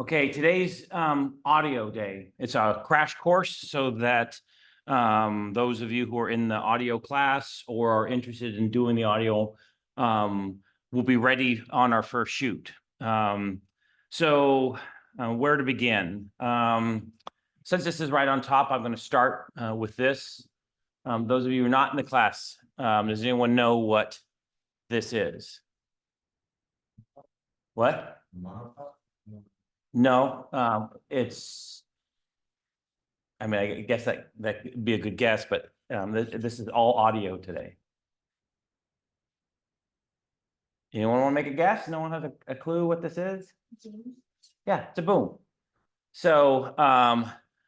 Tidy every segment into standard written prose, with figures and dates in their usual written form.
Okay, today's audio day. It's a crash course so that those of you who are in the audio class or are interested in doing the audio will be ready on our first shoot. So where to begin? Since this is right on top, I'm going to start with this. Those of you who are not in the class, does anyone know what this is? What? No, it's, I mean, I guess that could be a good guess, but this is all audio today. Anyone want to make a guess? No one has a clue what this is? Yeah, it's a boom. So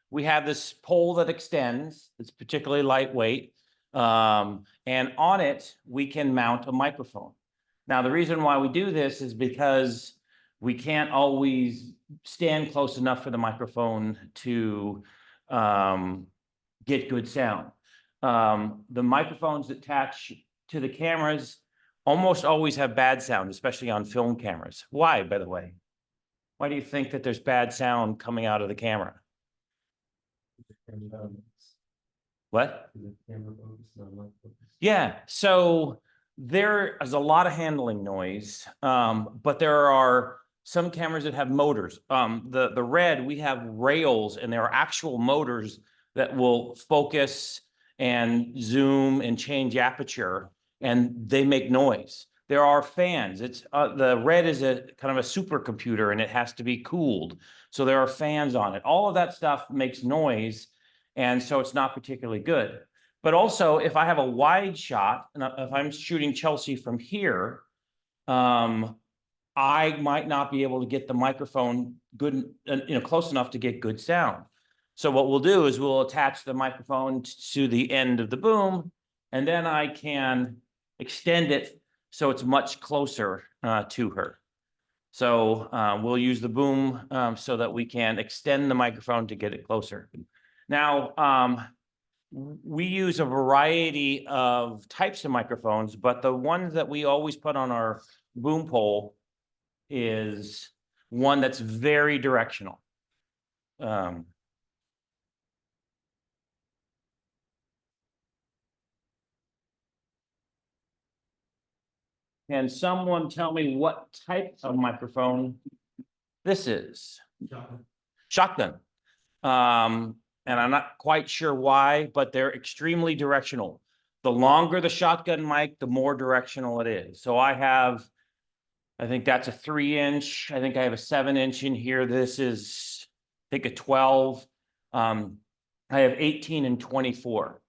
we have this pole that extends. It's particularly lightweight. And on it, we can mount a microphone. Now, the reason why we do this is because we can't always stand close enough for the microphone to get good sound. The microphones attached to the cameras almost always have bad sound, especially on film cameras. Why, by the way? Why do you think that there's bad sound coming out of the camera? What? Yeah, so there is a lot of handling noise, but there are some cameras that have motors. The Red, we have rails, and there are actual motors that will focus and zoom and change aperture, and they make noise. There are fans. It's the Red is a kind of a supercomputer, and it has to be cooled. So there are fans on it. All of that stuff makes noise, and so it's not particularly good. But also, if I have a wide shot, and if I'm shooting Chelsea from here, I might not be able to get the microphone good, close enough to get good sound. So what we'll do is we'll attach the microphone to the end of the boom, and then I can extend it so it's much closer to her. So we'll use the boom so that we can extend the microphone to get it closer. Now, we use a variety of types of microphones, but the ones that we always put on our boom pole is one that's very directional. Can someone tell me what type of microphone this is? Shotgun. And I'm not quite sure why, but they're extremely directional. The longer the shotgun mic, the more directional it is. So I think that's a 3-inch. I think I have a 7-inch in here. This is, I think, a 12. I have 18 and 24.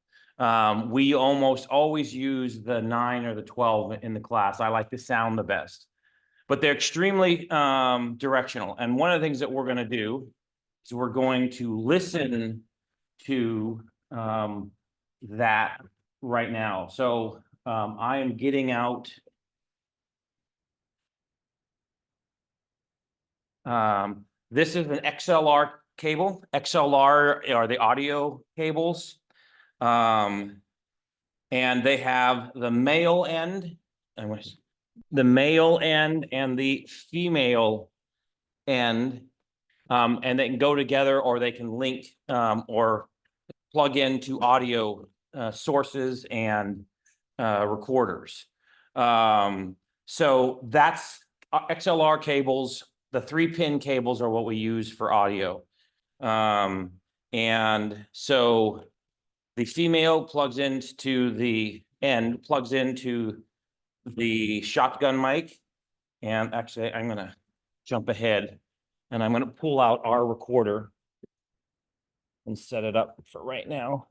We almost always use the 9 or the 12 in the class. I like the sound the best, but they're extremely directional. And one of the things that we're going to do is we're going to listen to that right now. So I am getting out this is an XLR cable. XLR are the audio cables. And they have the male end, and the female end, and they can go together, or they can link or plug into audio sources and recorders. So that's XLR cables. The 3-pin cables are what we use for audio. And so the female plugs into the end, plugs into the shotgun mic. And actually, I'm going to jump ahead, and I'm going to pull out our recorder and set it up for right now.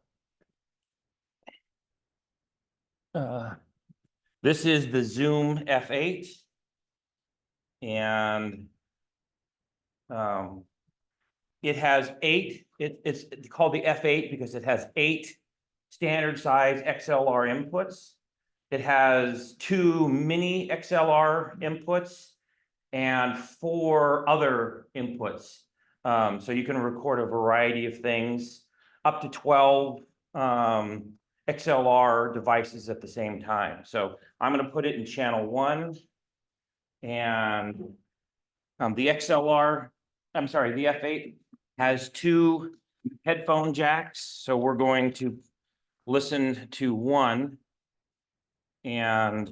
This is the Zoom F8. And it has 8, it's called the F8 because it has 8 standard size XLR inputs. It has 2 mini XLR inputs and 4 other inputs. So you can record a variety of things, up to 12 XLR devices at the same time. So I'm going to put it in channel 1, and the XLR I'm sorry, the F8 has 2 headphone jacks, so we're going to listen to one. And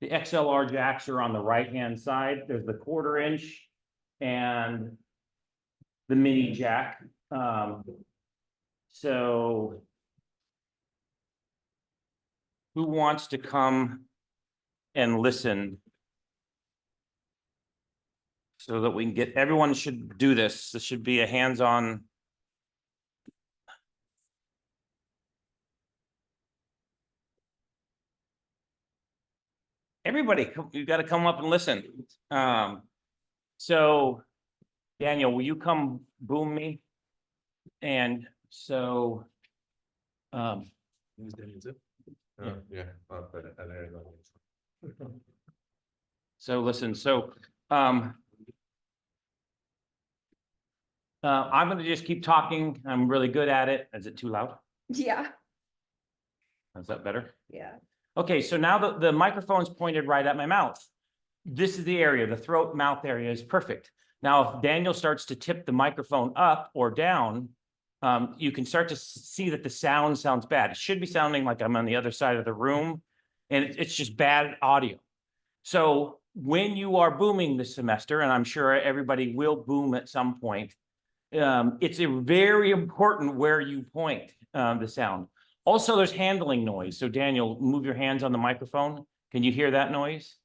the XLR jacks are on the right-hand side. There's the 1/4 inch and the mini jack. So who wants to come and listen so that we can get, everyone should do this. This should be a hands-on. Everybody, you got to come up and listen. So Daniel, will you come boom me? And so, Yeah. so listen, I'm going to just keep talking. I'm really good at it. Is it too loud? Yeah, Is that better? yeah. Okay, so now the microphone's pointed right at my mouth. This is the area, the throat mouth area is perfect. Now, if Daniel starts to tip the microphone up or down, you can start to see that the sound sounds bad. It should be sounding like I'm on the other side of the room, and it's just bad audio. So when you are booming this semester, and I'm sure everybody will boom at some point, it's very important where you point the sound. Also, there's handling noise. So Daniel, move your hands on the microphone. Can you hear that noise?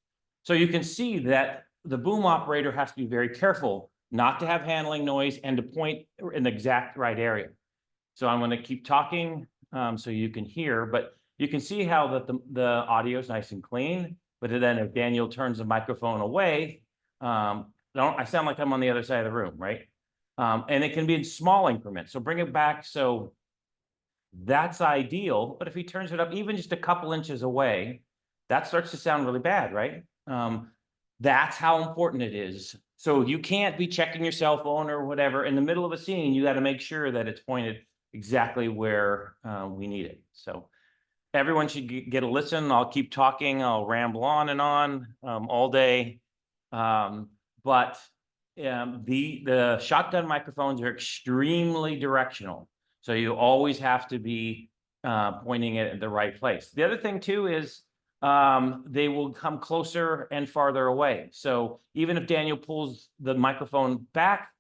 So you can see that the boom operator has to be very careful not to have handling noise and to point in the exact right area. So I'm going to keep talking so you can hear, but you can see how that the audio is nice and clean. But then if Daniel turns the microphone away, I sound like I'm on the other side of the room, right? And it can be in small increments. So bring it back. So that's ideal. But if he turns it up even just a couple inches away, that starts to sound really bad, right? That's how important it is. So you can't be checking your cell phone or whatever in the middle of a scene. You got to make sure that it's pointed exactly where we need it. So everyone should get a listen. I'll keep talking. I'll ramble on and on all day. But the shotgun microphones are extremely directional. So you always have to be pointing it at the right place. The other thing too is they will come closer and farther away. So even if Daniel pulls the microphone back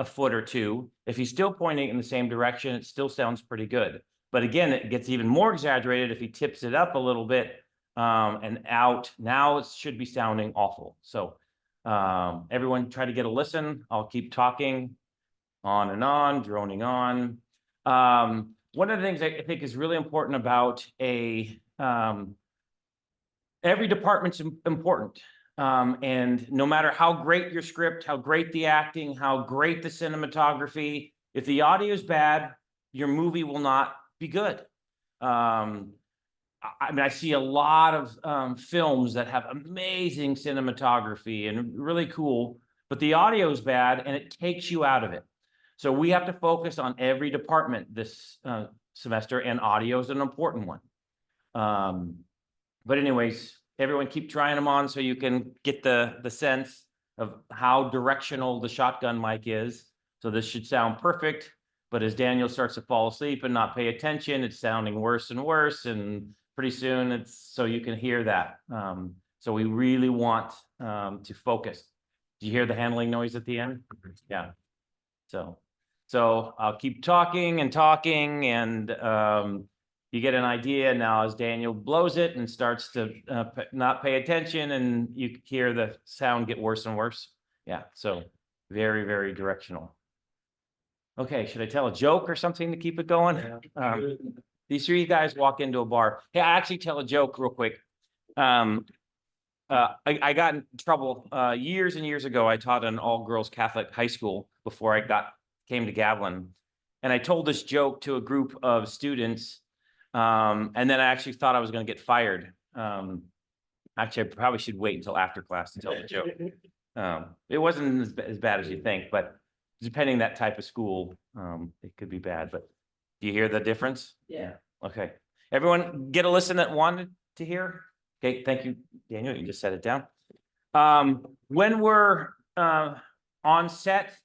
a foot or two, if he's still pointing in the same direction, it still sounds pretty good. But again, it gets even more exaggerated if he tips it up a little bit and out. Now it should be sounding awful. So everyone try to get a listen. I'll keep talking on and on, droning on. One of the things I think is really important about every department's important. And no matter how great your script, how great the acting, how great the cinematography, if the audio is bad, your movie will not be good. I mean, I see a lot of films that have amazing cinematography and really cool, but the audio is bad and it takes you out of it. So we have to focus on every department this semester, and audio is an important one. But anyways, everyone keep trying them on so you can get the sense of how directional the shotgun mic is. So this should sound perfect, but as Daniel starts to fall asleep and not pay attention, it's sounding worse and worse, and pretty soon it's so you can hear that. So we really want to focus. Do you hear the handling noise at the end? Yeah. So I'll keep talking and talking, and you get an idea now as Daniel blows it and starts to not pay attention, and you hear the sound get worse and worse. Yeah, so very, very directional. Okay, should I tell a joke or something to keep it going? These three guys walk into a bar. Hey, I actually tell a joke real quick. I got in trouble years and years ago. I taught an all-girls Catholic high school before I came to Gavilan. And I told this joke to a group of students. And then I actually thought I was going to get fired. Actually, I probably should wait until after class to tell the joke. It wasn't as bad as you think, but depending that type of school, it could be bad. But do you hear the difference? Yeah. Okay. Everyone get a listen that wanted to hear? Okay, thank you, Daniel. You just set it down. When we're on set,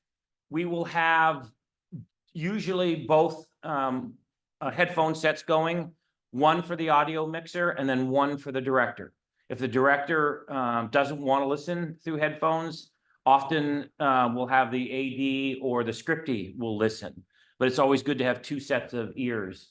we will have usually both headphone sets going, one for the audio mixer and then one for the director. If the director doesn't want to listen through headphones, often we'll have the AD or the scriptie will listen, but it's always good to have two sets of ears.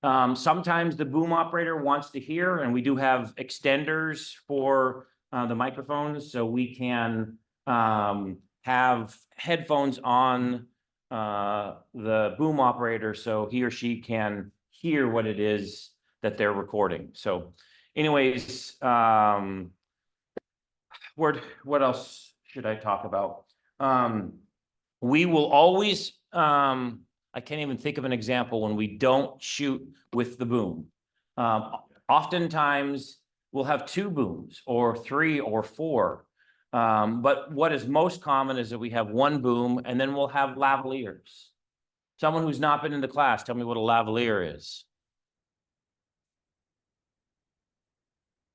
Sometimes the boom operator wants to hear, and we do have extenders for the microphones, so we can have headphones on the boom operator so he or she can hear what it is that they're recording. So anyways, what else should I talk about? We will always, I can't even think of an example when we don't shoot with the boom. Oftentimes we'll have two booms or three or four. But what is most common is that we have one boom and then we'll have lavaliers. Someone who's not been in the class, tell me what a lavalier is.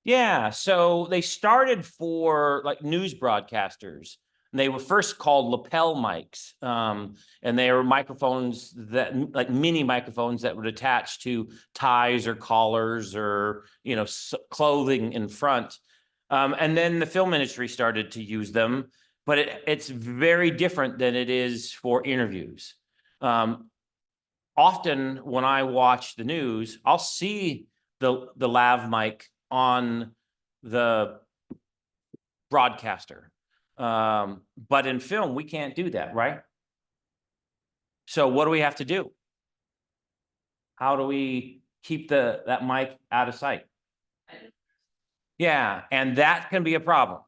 Yeah, so they started for like news broadcasters. And they were first called lapel mics, and they were microphones that, like mini microphones that would attach to ties or collars or, you know, clothing in front. And then the film industry started to use them, but it's very different than it is for interviews. Often when I watch the news, I'll see the lav mic on the broadcaster. But in film, we can't do that, right? So what do we have to do? How do we keep that mic out of sight? Yeah, and that can be a problem.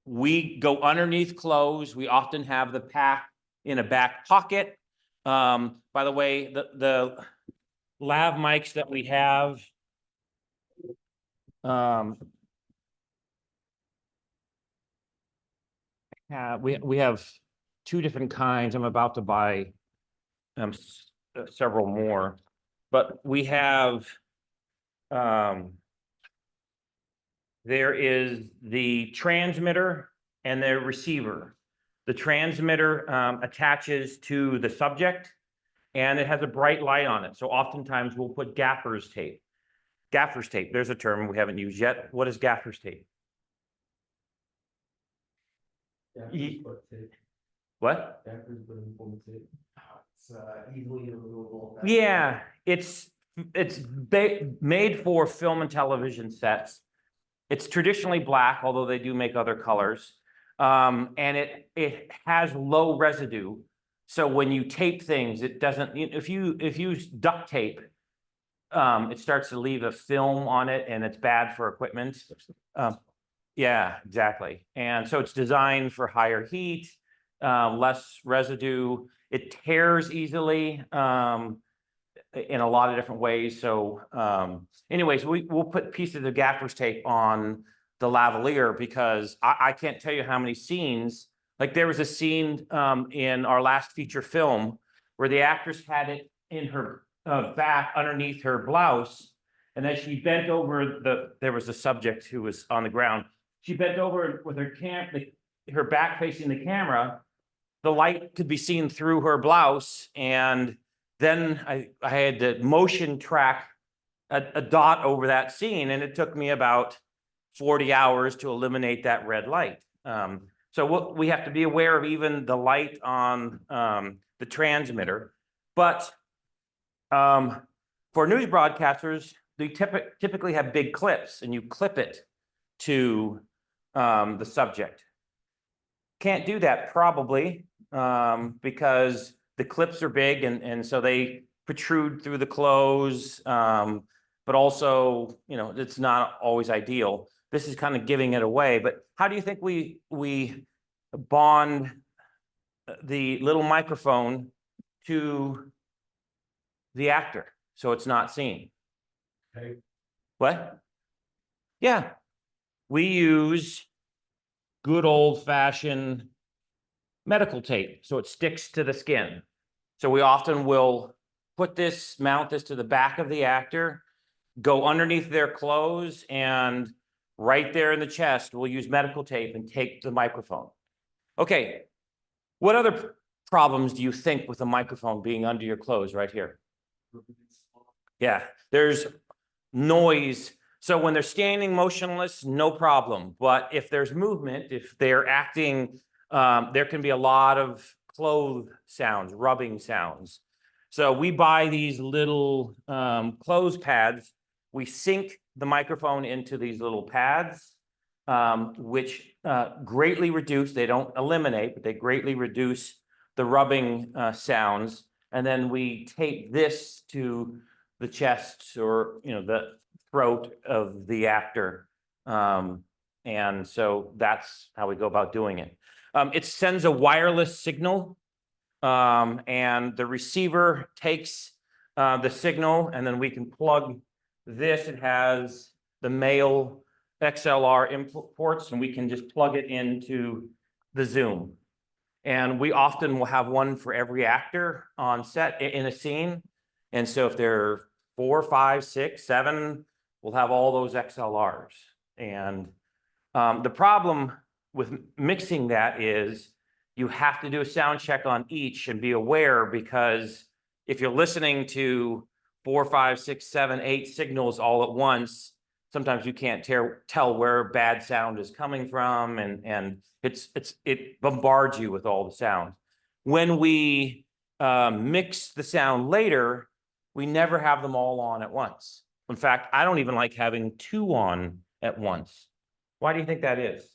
We go underneath clothes. We often have the pack in a back pocket. By the way, the lav mics that we have, we have two different kinds. I'm about to buy several more, but we have there is the transmitter and the receiver. The transmitter attaches to the subject and it has a bright light on it. So oftentimes we'll put gaffer's tape. Gaffer's tape, there's a term we haven't used yet. What is gaffer's tape? What? It's easily removable. Yeah, it's made for film and television sets. It's traditionally black, although they do make other colors. And it has low residue. So when you tape things, it doesn't, if you use duct tape, it starts to leave a film on it and it's bad for equipment. Yeah, exactly. And so it's designed for higher heat, less residue. It tears easily in a lot of different ways. So anyways, we'll put pieces of gaffer's tape on the lavalier because I can't tell you how many scenes, like there was a scene in our last feature film where the actress had it in her back underneath her blouse. And then she bent over there was a subject who was on the ground. She bent over with her back facing the camera. The light could be seen through her blouse. And then I had to motion track a dot over that scene. And it took me about 40 hours to eliminate that red light. So we have to be aware of even the light on the transmitter. But for news broadcasters, they typically have big clips and you clip it to the subject. Can't do that probably because the clips are big and so they protrude through the clothes, but also, you know, it's not always ideal. This is kind of giving it away, but how do you think we bond the little microphone to the actor so it's not seen? Okay. What? Yeah. We use good old-fashioned medical tape, so it sticks to the skin. So we often will mount this to the back of the actor, go underneath their clothes, and right there in the chest. We'll use medical tape and tape the microphone. Okay, what other problems do you think with the microphone being under your clothes right here? Yeah, there's noise. So when they're standing motionless, no problem. But if there's movement, if they're acting, there can be a lot of clothes sounds, rubbing sounds. So we buy these little clothes pads. We sink the microphone into these little pads, which greatly reduce, they don't eliminate, but they greatly reduce the rubbing sounds. And then we tape this to the chest or, the throat of the actor. And so that's how we go about doing it. It sends a wireless signal, and the receiver takes the signal, and then we can plug this. It has the male XLR input ports, and we can just plug it into the Zoom. And we often will have one for every actor on set in a scene. And so if there are 4, 5, 6, 7, we'll have all those XLRs. And the problem with mixing that is you have to do a sound check on each and be aware, because if you're listening to 4, 5, 6, 7, 8 signals all at once, sometimes you can't tell where bad sound is coming from, and it bombards you with all the sound. When we mix the sound later, we never have them all on at once. In fact, I don't even like having 2 on at once. Why do you think that is?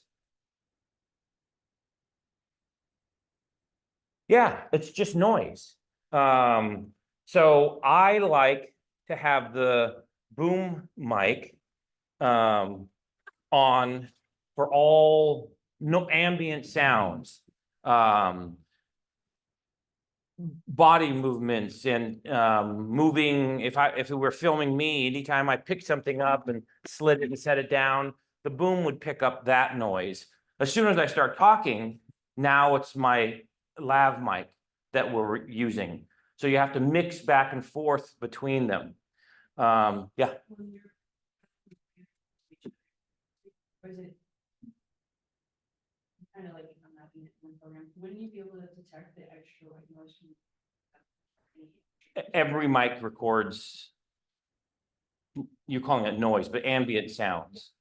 Yeah, it's just noise. So I like to have the boom mic on for all ambient sounds, body movements, and moving. If it were filming me, anytime I picked something up and slid it and set it down, the boom would pick up that noise. As soon as I start talking, now it's my lav mic that we're using. So you have to mix back and forth between them. Yeah. Or is it kind of like if I'm not in one program, wouldn't you be able to detect the extra white noise from Every mic records, you're calling it noise, but ambient sounds.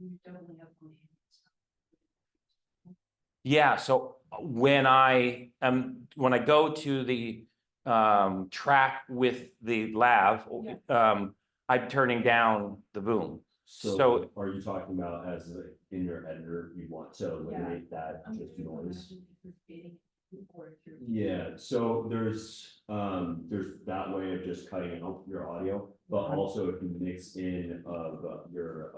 you definitely have one? Yeah, so when I go to the track with the lav, I'm turning down the boom. So are you talking about as in your editor, you want to eliminate that just noise? Yeah, so there's that way of just cutting out your audio, but also if you mix in of your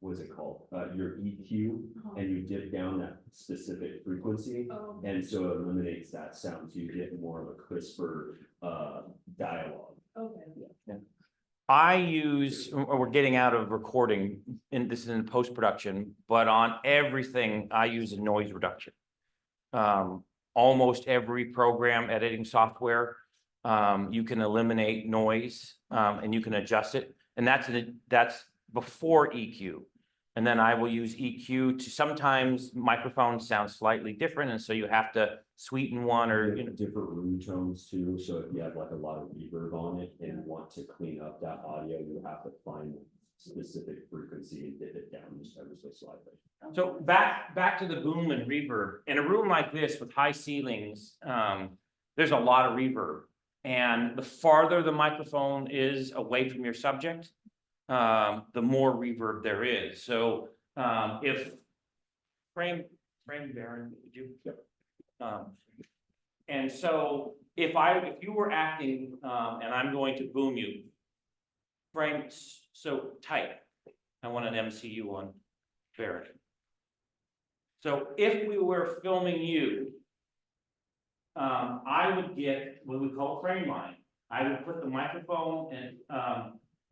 what's it called? Your EQ, and you dip down that specific frequency, and so it eliminates that sound, so you get more of a crisper dialogue. Okay. Yeah. I use, we're getting out of recording, and this is in post-production, but on everything, I use a noise reduction. Almost every program editing software, you can eliminate noise, and you can adjust it. And that's before EQ. And then I will use EQ to, sometimes microphones sound slightly different, and so you have to sweeten one or different room tones too. So if you have like a lot of reverb on it and want to clean up that audio, you have to find specific frequency and dip it down just ever so slightly. So back to the boom and reverb. In a room like this with high ceilings, there's a lot of reverb, and the farther the microphone is away from your subject, the more reverb there is. So if frame Baron, would you? Yep. And so if you were acting and I'm going to boom you, frame so tight. I want an MCU on Baron. So if we were filming you, I would get what we call frame line. I would put the microphone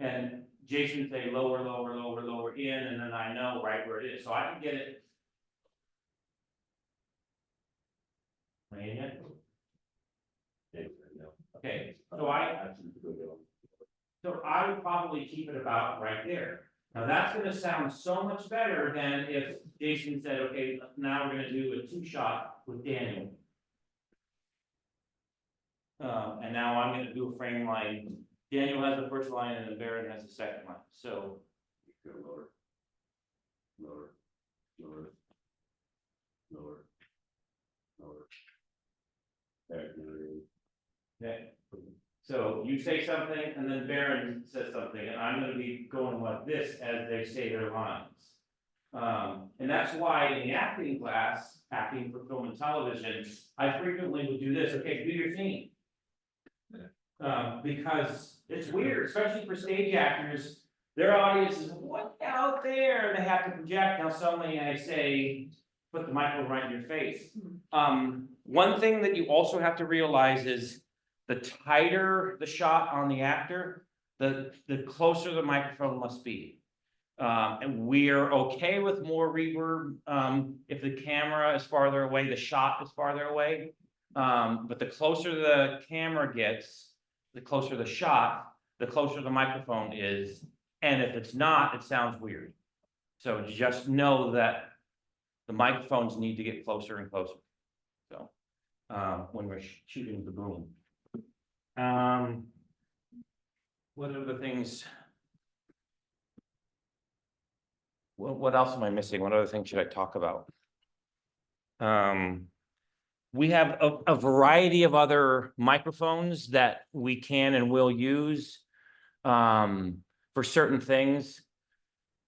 and Jason say lower, lower, lower, lower in, and then I know right where it is. So I can get it. Playing it. Okay. So I would probably keep it about right there. Now, that's gonna sound so much better than if Jason said, okay, now we're gonna do a 2-shot with Daniel. And now I'm gonna do a frame line. Daniel has the first line and then Baron has the second line, so. Go lower. Lower. Lower. Lower. Lower. There, Okay. So you say something and then Baron says something, and I'm gonna be going like this as they say their lines. And that's why in the acting class, acting for film and television, I frequently would do this, okay, do your scene. Because it's weird, especially for stage actors, their audience is, what out there? They have to project, now suddenly I say, put the microphone right in your face. One thing that you also have to realize is the tighter the shot on the actor, the closer the microphone must be. And we're okay with more reverb, if the camera is farther away, the shot is farther away. But the closer the camera gets, the closer the shot, the closer the microphone is. And if it's not, it sounds weird. So just know that the microphones need to get closer and closer. So, when we're shooting the boom. What are the things? What else am I missing? What other things should I talk about? We have a variety of other microphones that we can and will use for certain things.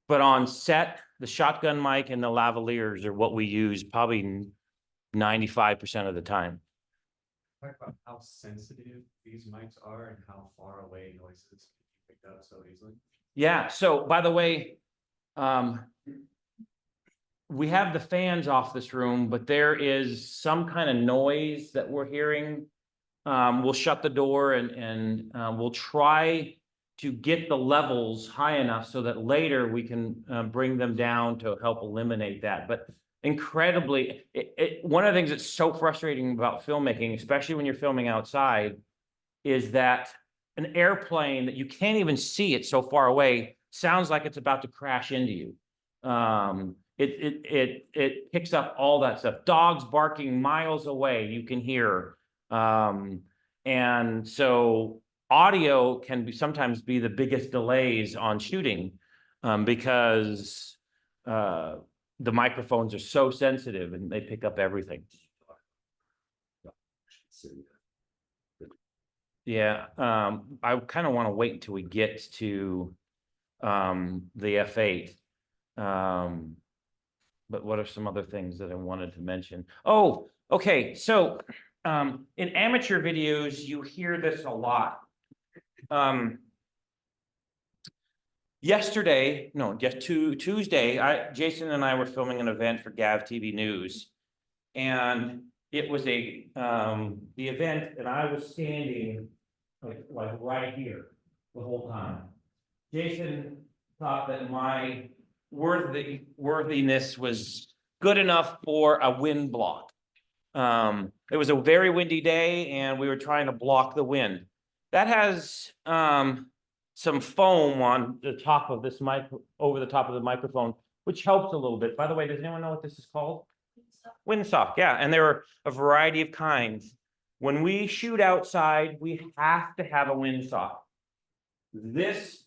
But on set, the shotgun mic and the lavaliers are what we use probably 95% of the time. Talk about how sensitive these mics are and how far away noises can be picked up so easily. Yeah, so by the way, we have the fans off this room, but there is some kind of noise that we're hearing. We'll shut the door and we'll try to get the levels high enough so that later we can bring them down to help eliminate that. But incredibly, one of the things that's so frustrating about filmmaking, especially when you're filming outside, is that an airplane that you can't even see it so far away sounds like it's about to crash into you. It picks up all that stuff. Dogs barking miles away, you can hear. And so audio can sometimes be the biggest delays on shooting, because the microphones are so sensitive and they pick up everything. Yeah, I kind of want to wait until we get to the F8. But what are some other things that I wanted to mention? Oh, okay, so in amateur videos, you hear this a lot. Tuesday, Jason and I were filming an event for Gav TV News, and it was the event, and I was standing like right here the whole time. Jason thought that my worthiness was good enough for a wind block. It was a very windy day, and we were trying to block the wind. That has some foam on the top of this mic, over the top of the microphone, which helps a little bit. By the way, does anyone know what this is called? Windsock, yeah, and there are a variety of kinds. When we shoot outside, we have to have a windsock. This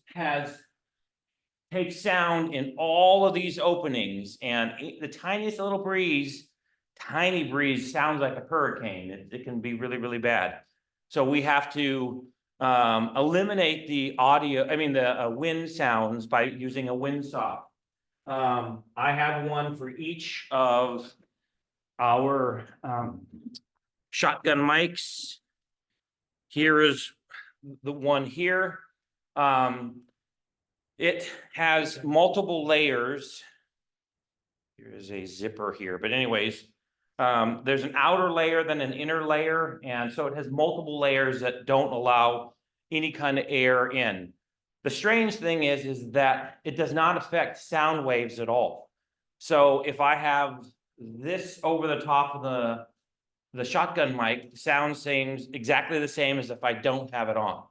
takes sound in all of these openings, and the tiniest little breeze, tiny breeze, sounds like a hurricane. It can be really, really bad. So we have to eliminate the wind sounds by using a windsock. I have one for each of our shotgun mics. Here is the one here. It has multiple layers. Here is a zipper here, but anyways, there's an outer layer, then an inner layer, and so it has multiple layers that don't allow any kind of air in. The strange thing is that it does not affect sound waves at all. So if I have this over the top of the shotgun mic sounds exactly the same as if I don't have it on.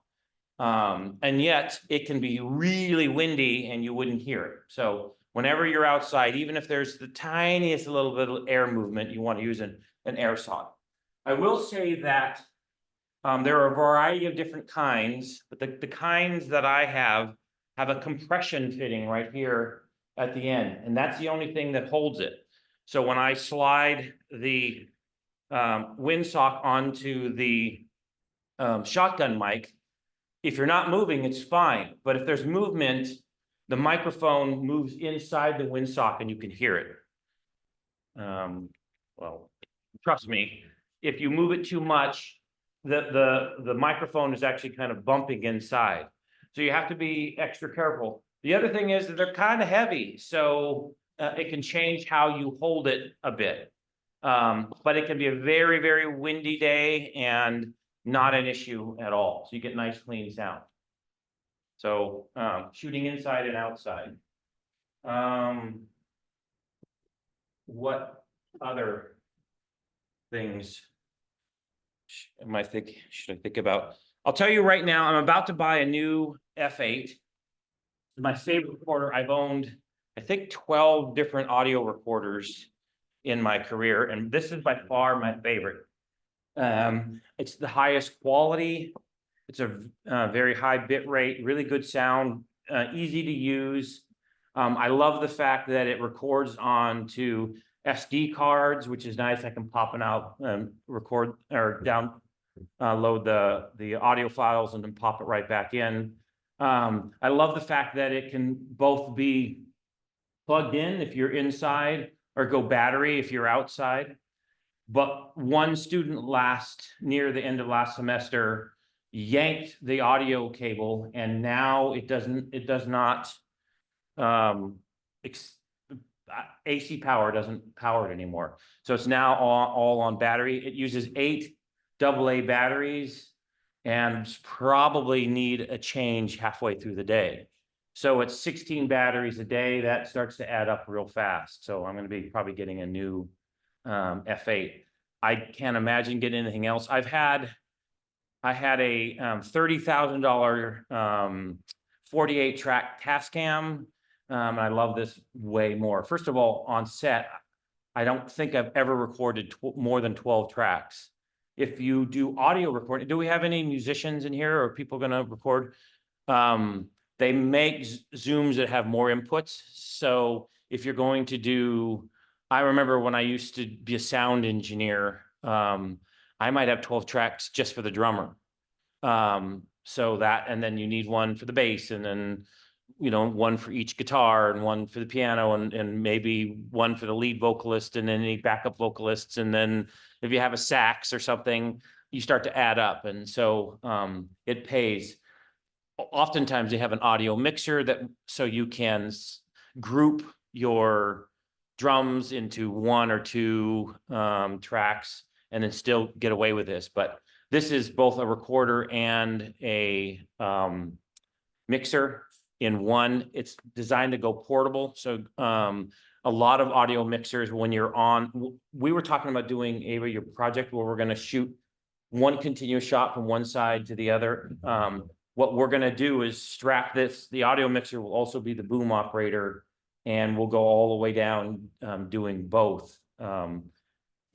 And yet it can be really windy and you wouldn't hear it. So whenever you're outside, even if there's the tiniest little bit of air movement, you want to use an air sock. I will say that there are a variety of different kinds, but the kinds that I have a compression fitting right here at the end, and that's the only thing that holds it. So when I slide the windsock onto the shotgun mic, if you're not moving, it's fine. But if there's movement, the microphone moves inside the windsock and you can hear it. Well, trust me, if you move it too much, the microphone is actually kind of bumping inside. So you have to be extra careful. The other thing is that they're kind of heavy, so it can change how you hold it a bit. But it can be a very, very windy day and not an issue at all. So you get nice, clean sound. So shooting inside and outside. What other things should I think about? I'll tell you right now, I'm about to buy a new F8. My favorite recorder. I've owned, I think, 12 different audio recorders in my career, and this is by far my favorite. It's the highest quality. It's a very high bit rate, really good sound, easy to use. I love the fact that it records onto SD cards, which is nice. I can pop it out and record or load the audio files and then pop it right back in. I love the fact that it can both be plugged in if you're inside or go battery if you're outside. But one student near the end of last semester yanked the audio cable, and now it does not AC power doesn't power it anymore. So it's now all on battery. It uses 8 AA batteries and probably need a change halfway through the day. So it's 16 batteries a day. That starts to add up real fast. So I'm going to be probably getting a new F8. I can't imagine getting anything else. I had a $30,000 48 track Tascam. And I love this way more. First of all, on set, I don't think I've ever recorded more than 12 tracks. If you do audio recording, do we have any musicians in here or people going to record? They make Zooms that have more inputs. So if you're going to do, I remember when I used to be a sound engineer, I might have 12 tracks just for the drummer. So that, and then you need one for the bass, and then, one for each guitar and one for the piano, and maybe one for the lead vocalist and then any backup vocalists. And then if you have a sax or something, you start to add up. And so it pays. Oftentimes they have an audio mixer so you can group your drums into 1 or 2 tracks and then still get away with this. But this is both a recorder and a mixer in one. It's designed to go portable. So a lot of audio mixers, when you're on, we were talking about doing, Ava, your project where we're going to shoot one continuous shot from one side to the other. What we're going to do is strap this. The audio mixer will also be the boom operator, and we'll go all the way down doing both and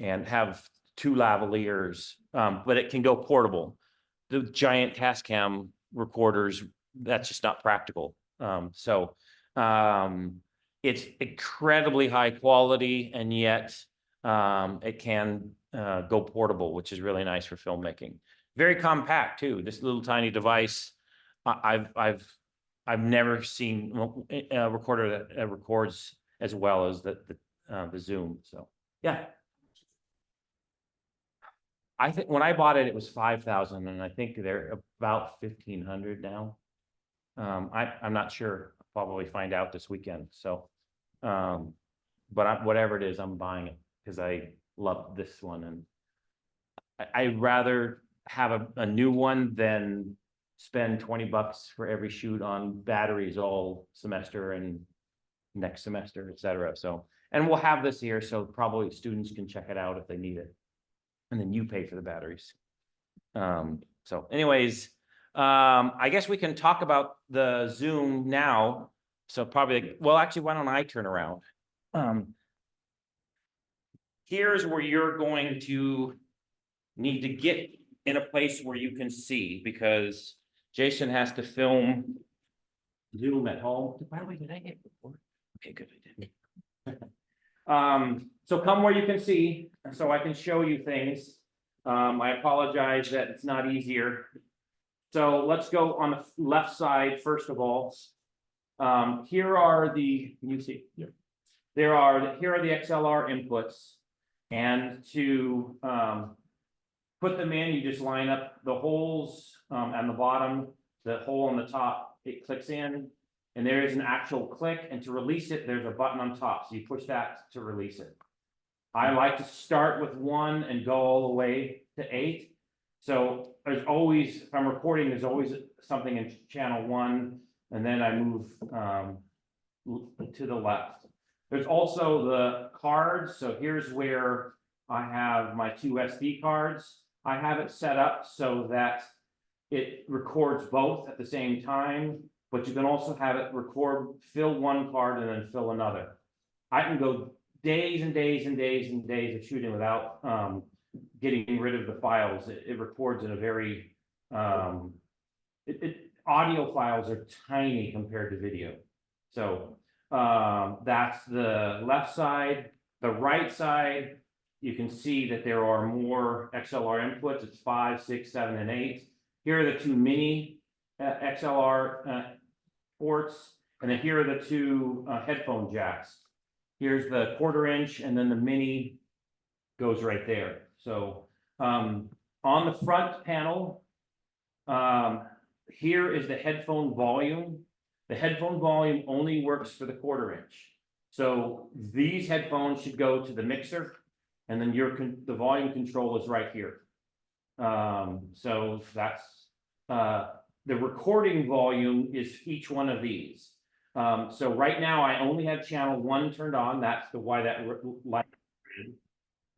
have 2 lavaliers, but it can go portable. The giant Tascam recorders, that's just not practical. It's incredibly high quality, and yet it can go portable, which is really nice for filmmaking. Very compact too. This little tiny device. I've never seen a recorder that records as well as the Zoom. So yeah. I think when I bought it, it was 5,000, and I think they're about 1,500 now. I'm not sure. I'll probably find out this weekend. So, but whatever it is, I'm buying it because I love this one, and I'd rather have a new one than spend $20 for every shoot on batteries all semester and next semester, et cetera. So, and we'll have this here, so probably students can check it out if they need it. And then you pay for the batteries. So anyways, I guess we can talk about the Zoom now. So probably, well, actually, why don't I turn around? Here's where you're going to need to get in a place where you can see, because Jason has to film Zoom at home. By the way, did I hit record? Okay, good, I did. So come where you can see, so I can show you things. I apologize that it's not easier. So let's go on the left side, first of all. Here are the, can you see? Yep. Here are the XLR inputs. And to put them in, you just line up the holes on the bottom, the hole on the top, it clicks in, and there is an actual click, and to release it, there's a button on top, so you push that to release it. I like to start with 1 and go all the way to 8. So there's always, if I'm recording, there's always something in channel 1, and then I move to the left. There's also the cards, so here's where I have my 2 SD cards. I have it set up so that it records both at the same time, but you can also have it record, fill one card and then fill another. I can go days and days and days and days of shooting without getting rid of the files. It records in a very, audio files are tiny compared to video. So that's the left side. The right side, you can see that there are more XLR inputs. It's 5, 6, 7, and 8. Here are the 2 mini XLR ports, and then here are the 2 headphone jacks. Here's the 1/4 inch, and then the mini goes right there. So on the front panel, here is the headphone volume. The headphone volume only works for the 1/4 inch. So these headphones should go to the mixer, and then the volume control is right here. So that's the recording volume is each one of these. So right now I only have channel 1 turned on. That's why that light.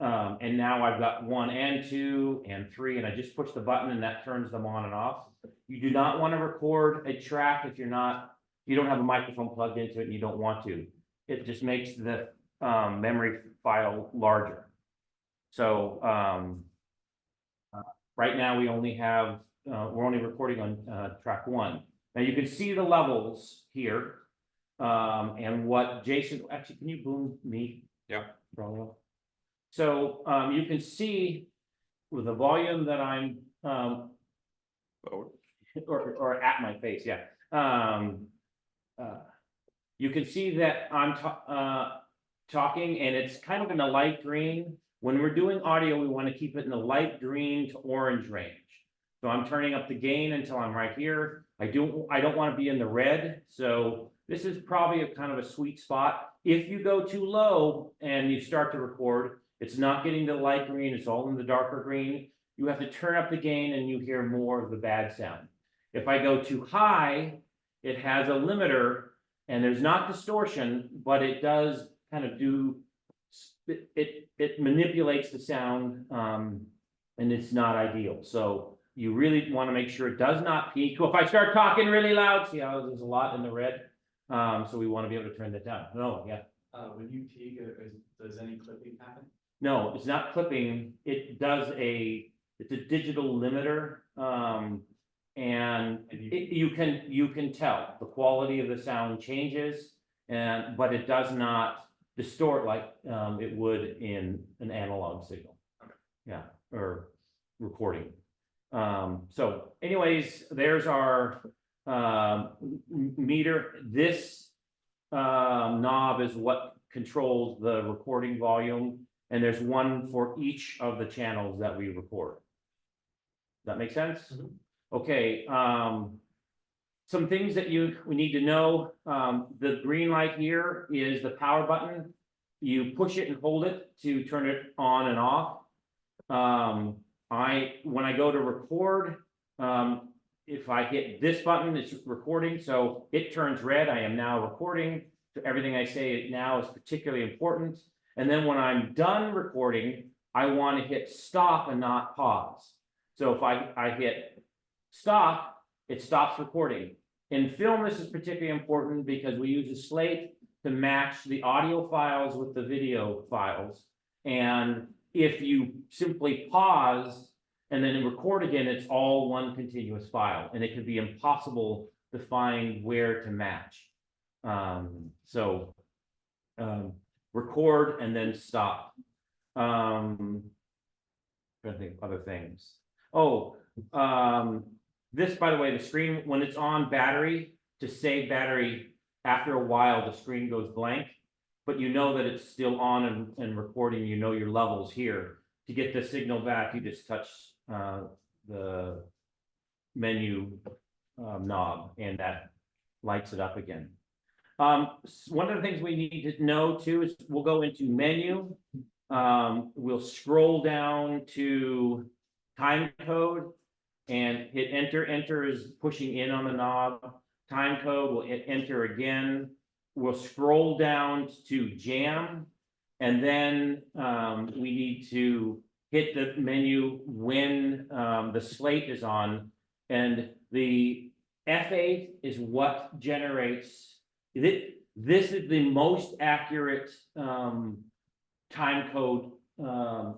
And now I've got 1 and 2 and 3, and I just push the button and that turns them on and off. You do not want to record a track if you don't have a microphone plugged into it and you don't want to. It just makes the memory file larger. So right now we only have, we're only recording on track 1. Now you can see the levels here. And what Jason, actually, can you boom me? Yeah. So you can see with the volume that I'm or at my face, yeah. You can see that I'm talking, and it's kind of in the light green. When we're doing audio, we want to keep it in the light green to orange range. So I'm turning up the gain until I'm right here. I don't want to be in the red. So this is probably a kind of a sweet spot. If you go too low and you start to record, it's not getting the light green, it's all in the darker green. You have to turn up the gain and you hear more of the bad sound. If I go too high, it has a limiter, and there's not distortion, but it does kind of do, it manipulates the sound, and it's not ideal. So you really want to make sure it does not peak. Well, if I start talking really loud, see how there's a lot in the red? So we want to be able to turn that down. No, yeah. When you peak, does any clipping happen? No, it's not clipping. It does it's a digital limiter. And you can tell the quality of the sound changes, but it does not distort like it would in an analog signal. Okay. Yeah, or recording. So anyways, there's our meter. This knob is what controls the recording volume, and there's one for each of the channels that we record. Does that make sense? Mm-hmm. Okay, some things that we need to know. The green light here is the power button. You push it and hold it to turn it on and off. When I go to record, if I hit this button, it's recording, so it turns red. I am now recording. So everything I say now is particularly important. And then when I'm done recording, I want to hit stop and not pause. So if I hit stop, it stops recording. In film, this is particularly important because we use a slate to match the audio files with the video files. And if you simply pause and then record again, it's all one continuous file, and it could be impossible to find where to match. Record and then stop. Trying to think of other things. This, by the way, the screen, when it's on battery, to save battery, after a while, the screen goes blank, but you know that it's still on and recording, you know your levels here. To get the signal back, you just touch the menu knob, and that lights it up again. One of the things we need to know too is we'll go into menu. We'll scroll down to time code and hit enter. Enter is pushing in on the knob. Time code, we'll hit enter again. We'll scroll down to jam, and then we need to hit the menu when the slate is on, and the F8 is what generates it. This is the most accurate time code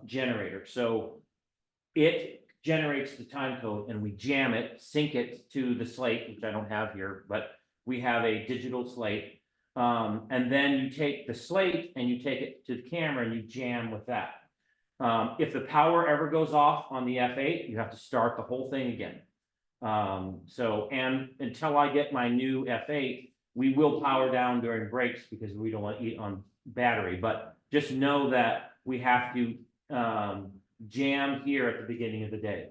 generator. So it generates the time code, and we jam it, sync it to the slate, which I don't have here, but we have a digital slate. And then you take the slate and you take it to the camera and you jam with that. If the power ever goes off on the F8, you have to start the whole thing again. And until I get my new F8, we will power down during breaks because we don't want to eat on battery. But just know that we have to jam here at the beginning of the day.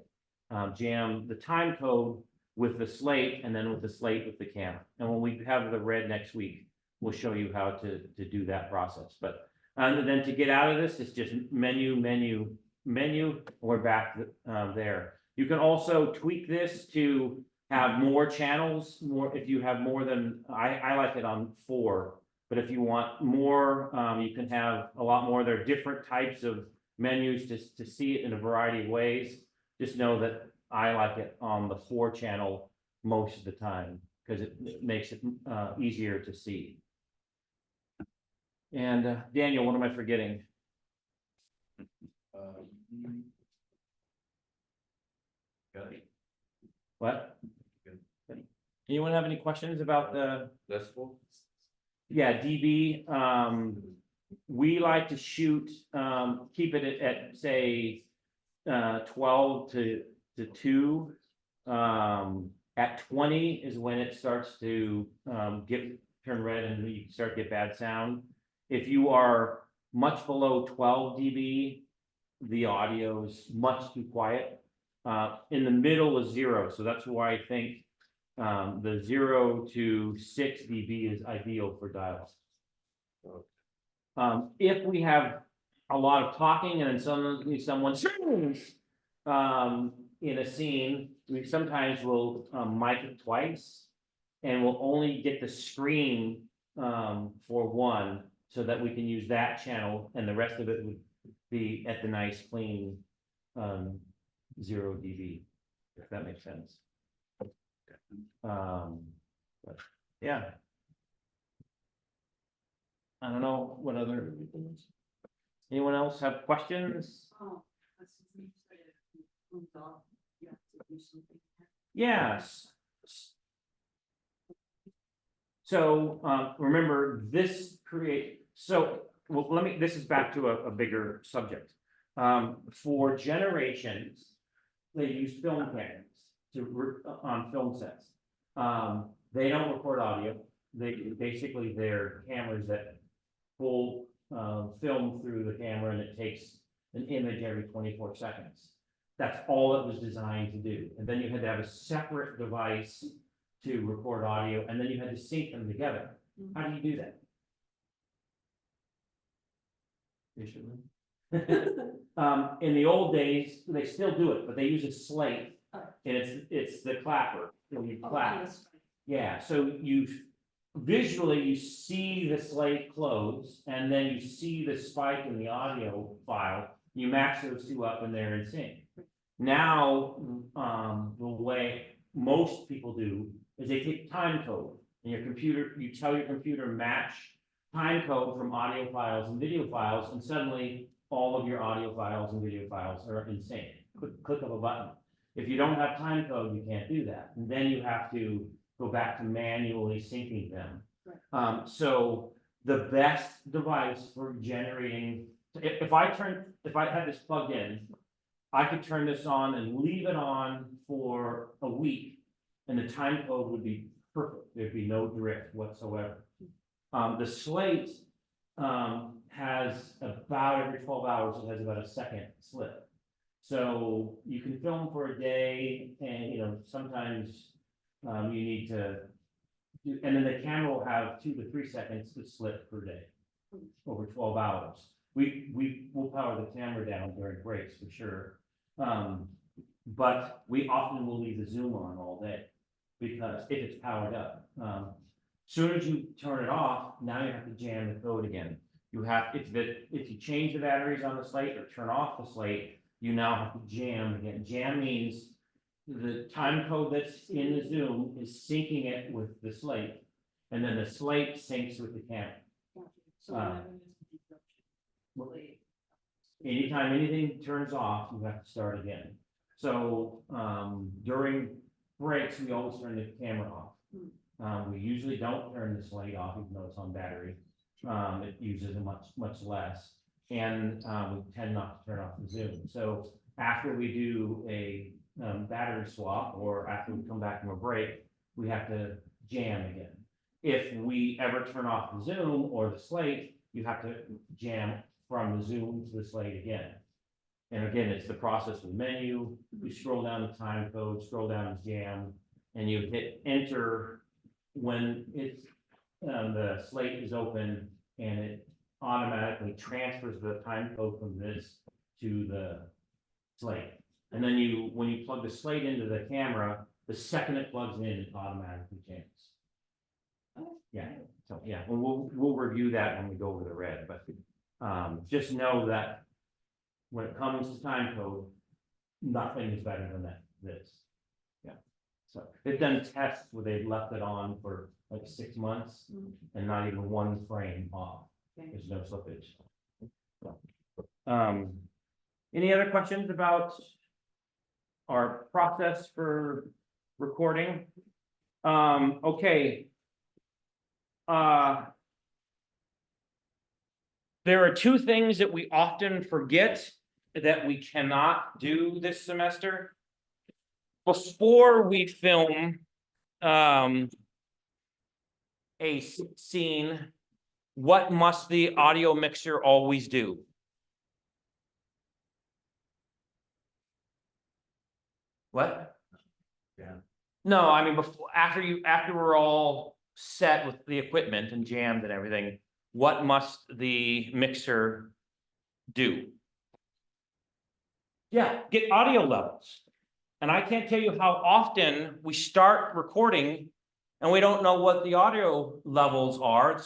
Jam the time code with the slate, and then with the slate with the camera. And when we have the red next week, we'll show you how to do that process. But and then to get out of this, it's just menu, menu, menu, or back there. You can also tweak this to have more channels, if you have more than, I like it on 4, but if you want more, you can have a lot more. There are different types of menus to see it in a variety of ways. Just know that I like it on the 4 channel most of the time because it makes it easier to see. And Daniel, what am I forgetting? Got it. What? Anyone have any questions about the? Decibel? Yeah, DB. We like to shoot, keep it at say 12 to 2. At 20 is when it starts to turn red and you start to get bad sound. If you are much below 12 dB, the audio is much too quiet. In the middle is 0, so that's why I think the 0 to 6 dB is ideal for dials. If we have a lot of talking and then suddenly someone sings in a scene, we sometimes will mic it twice, and we'll only get the screen for 1, so that we can use that channel, and the rest of it would be at the nice clean 0 dB, if that makes sense. But yeah. I don't know what other. Anyone else have questions? Oh, that's when you say it moved off, you have to do something. Yes. So remember this this is back to a bigger subject. For generations, they use film cameras on film sets. They don't record audio. They're cameras that pull film through the camera, and it takes an image every 24 seconds. That's all it was designed to do. And then you had to have a separate device to record audio, and then you had to sync them together. How do you do that? In the old days, they still do it, but they use a slate, and it's the clapper. You clap. Yeah, so visually you see the slate close, and then you see the spike in the audio file, You match those two up and they're in sync. Now, the way most people do is they take time code and your computer, you tell your computer match time code from audio files and video files, and suddenly all of your audio files and video files are in sync. Click of a button. If you don't have time code, you can't do that. And then you have to go back to manually syncing them. So the best device for generating, if I had this plugged in, I could turn this on and leave it on for a week, and the time code would be perfect. There'd be no drift whatsoever. The Slate has about every 12 hours, it has about a second slip. So you can film for a day, and sometimes you need to do, and then the camera will have 2 to 3 seconds to slip per day over 12 hours. We will power the camera down during breaks for sure. But we often will leave the Zoom on all day, because if it's powered up, soon as you turn it off, now you have to jam the code again. You have, if you change the batteries on the Slate or turn off the Slate, you now have to jam again. Jam means the time code that's in the Zoom is syncing it with the Slate, and then the Slate syncs with the camera. So we're having this disruption. Late. Anytime anything turns off, you have to start again. So during breaks, we always turn the camera off. We usually don't turn the Slate off, even though it's on battery. It uses a much less, and we tend not to turn off the Zoom. So after we do a battery swap, or after we come back from a break, we have to jam again. If we ever turn off the Zoom or the Slate, you have to jam from the Zoom to the Slate again. And again, it's the process of the menu. You scroll down the time code, scroll down to jam, and you hit enter when it's the Slate is open, and it automatically transfers the time code from this to the Slate. And then when you plug the Slate into the camera, the second it plugs in, it automatically jams. Yeah, so yeah, we'll review that when we go over the red, but just know that when it comes to time code, nothing is better than this. Yeah, so they've done tests where they've left it on for like 6 months and not even one frame off. There's no slippage. Any other questions about our process for recording? Okay. There are 2 things that we often forget that we cannot do this semester. Before we film a scene, what must the audio mixer always do? What? Yeah. No, I mean, after we're all set with the equipment and jammed and everything, what must the mixer do? Yeah, get audio levels. And I can't tell you how often we start recording and we don't know what the audio levels are.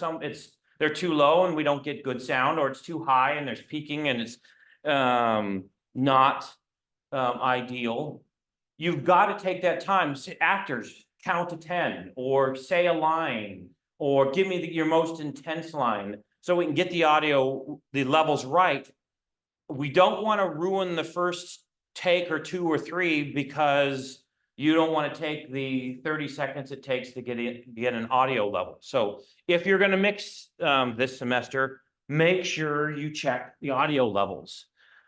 They're too low and we don't get good sound, or it's too high and there's peaking and it's not ideal. You've got to take that time. Actors, count to 10, or say a line, or give me your most intense line, so we can get the audio, the levels right. We don't want to ruin the first take or 2 or 3 because you don't want to take the 30 seconds it takes to get an audio level. So if you're going to mix this semester, make sure you check the audio levels.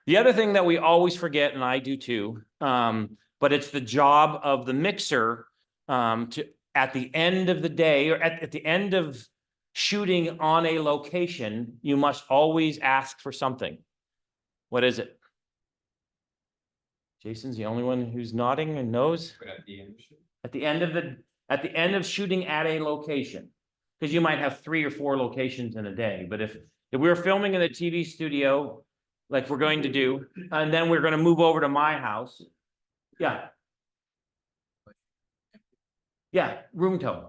The other thing that we always forget, and I do too, but it's the job of the mixer to, at the end of the day, or at the end of shooting on a location, you must always ask for something. What is it? Jason's the only one who's nodding and knows. At the end of shooting at a location, because you might have 3 or 4 locations in a day. But if we're filming in a TV studio, like we're going to do, and then we're going to move over to my house. Yeah. Yeah, room tone.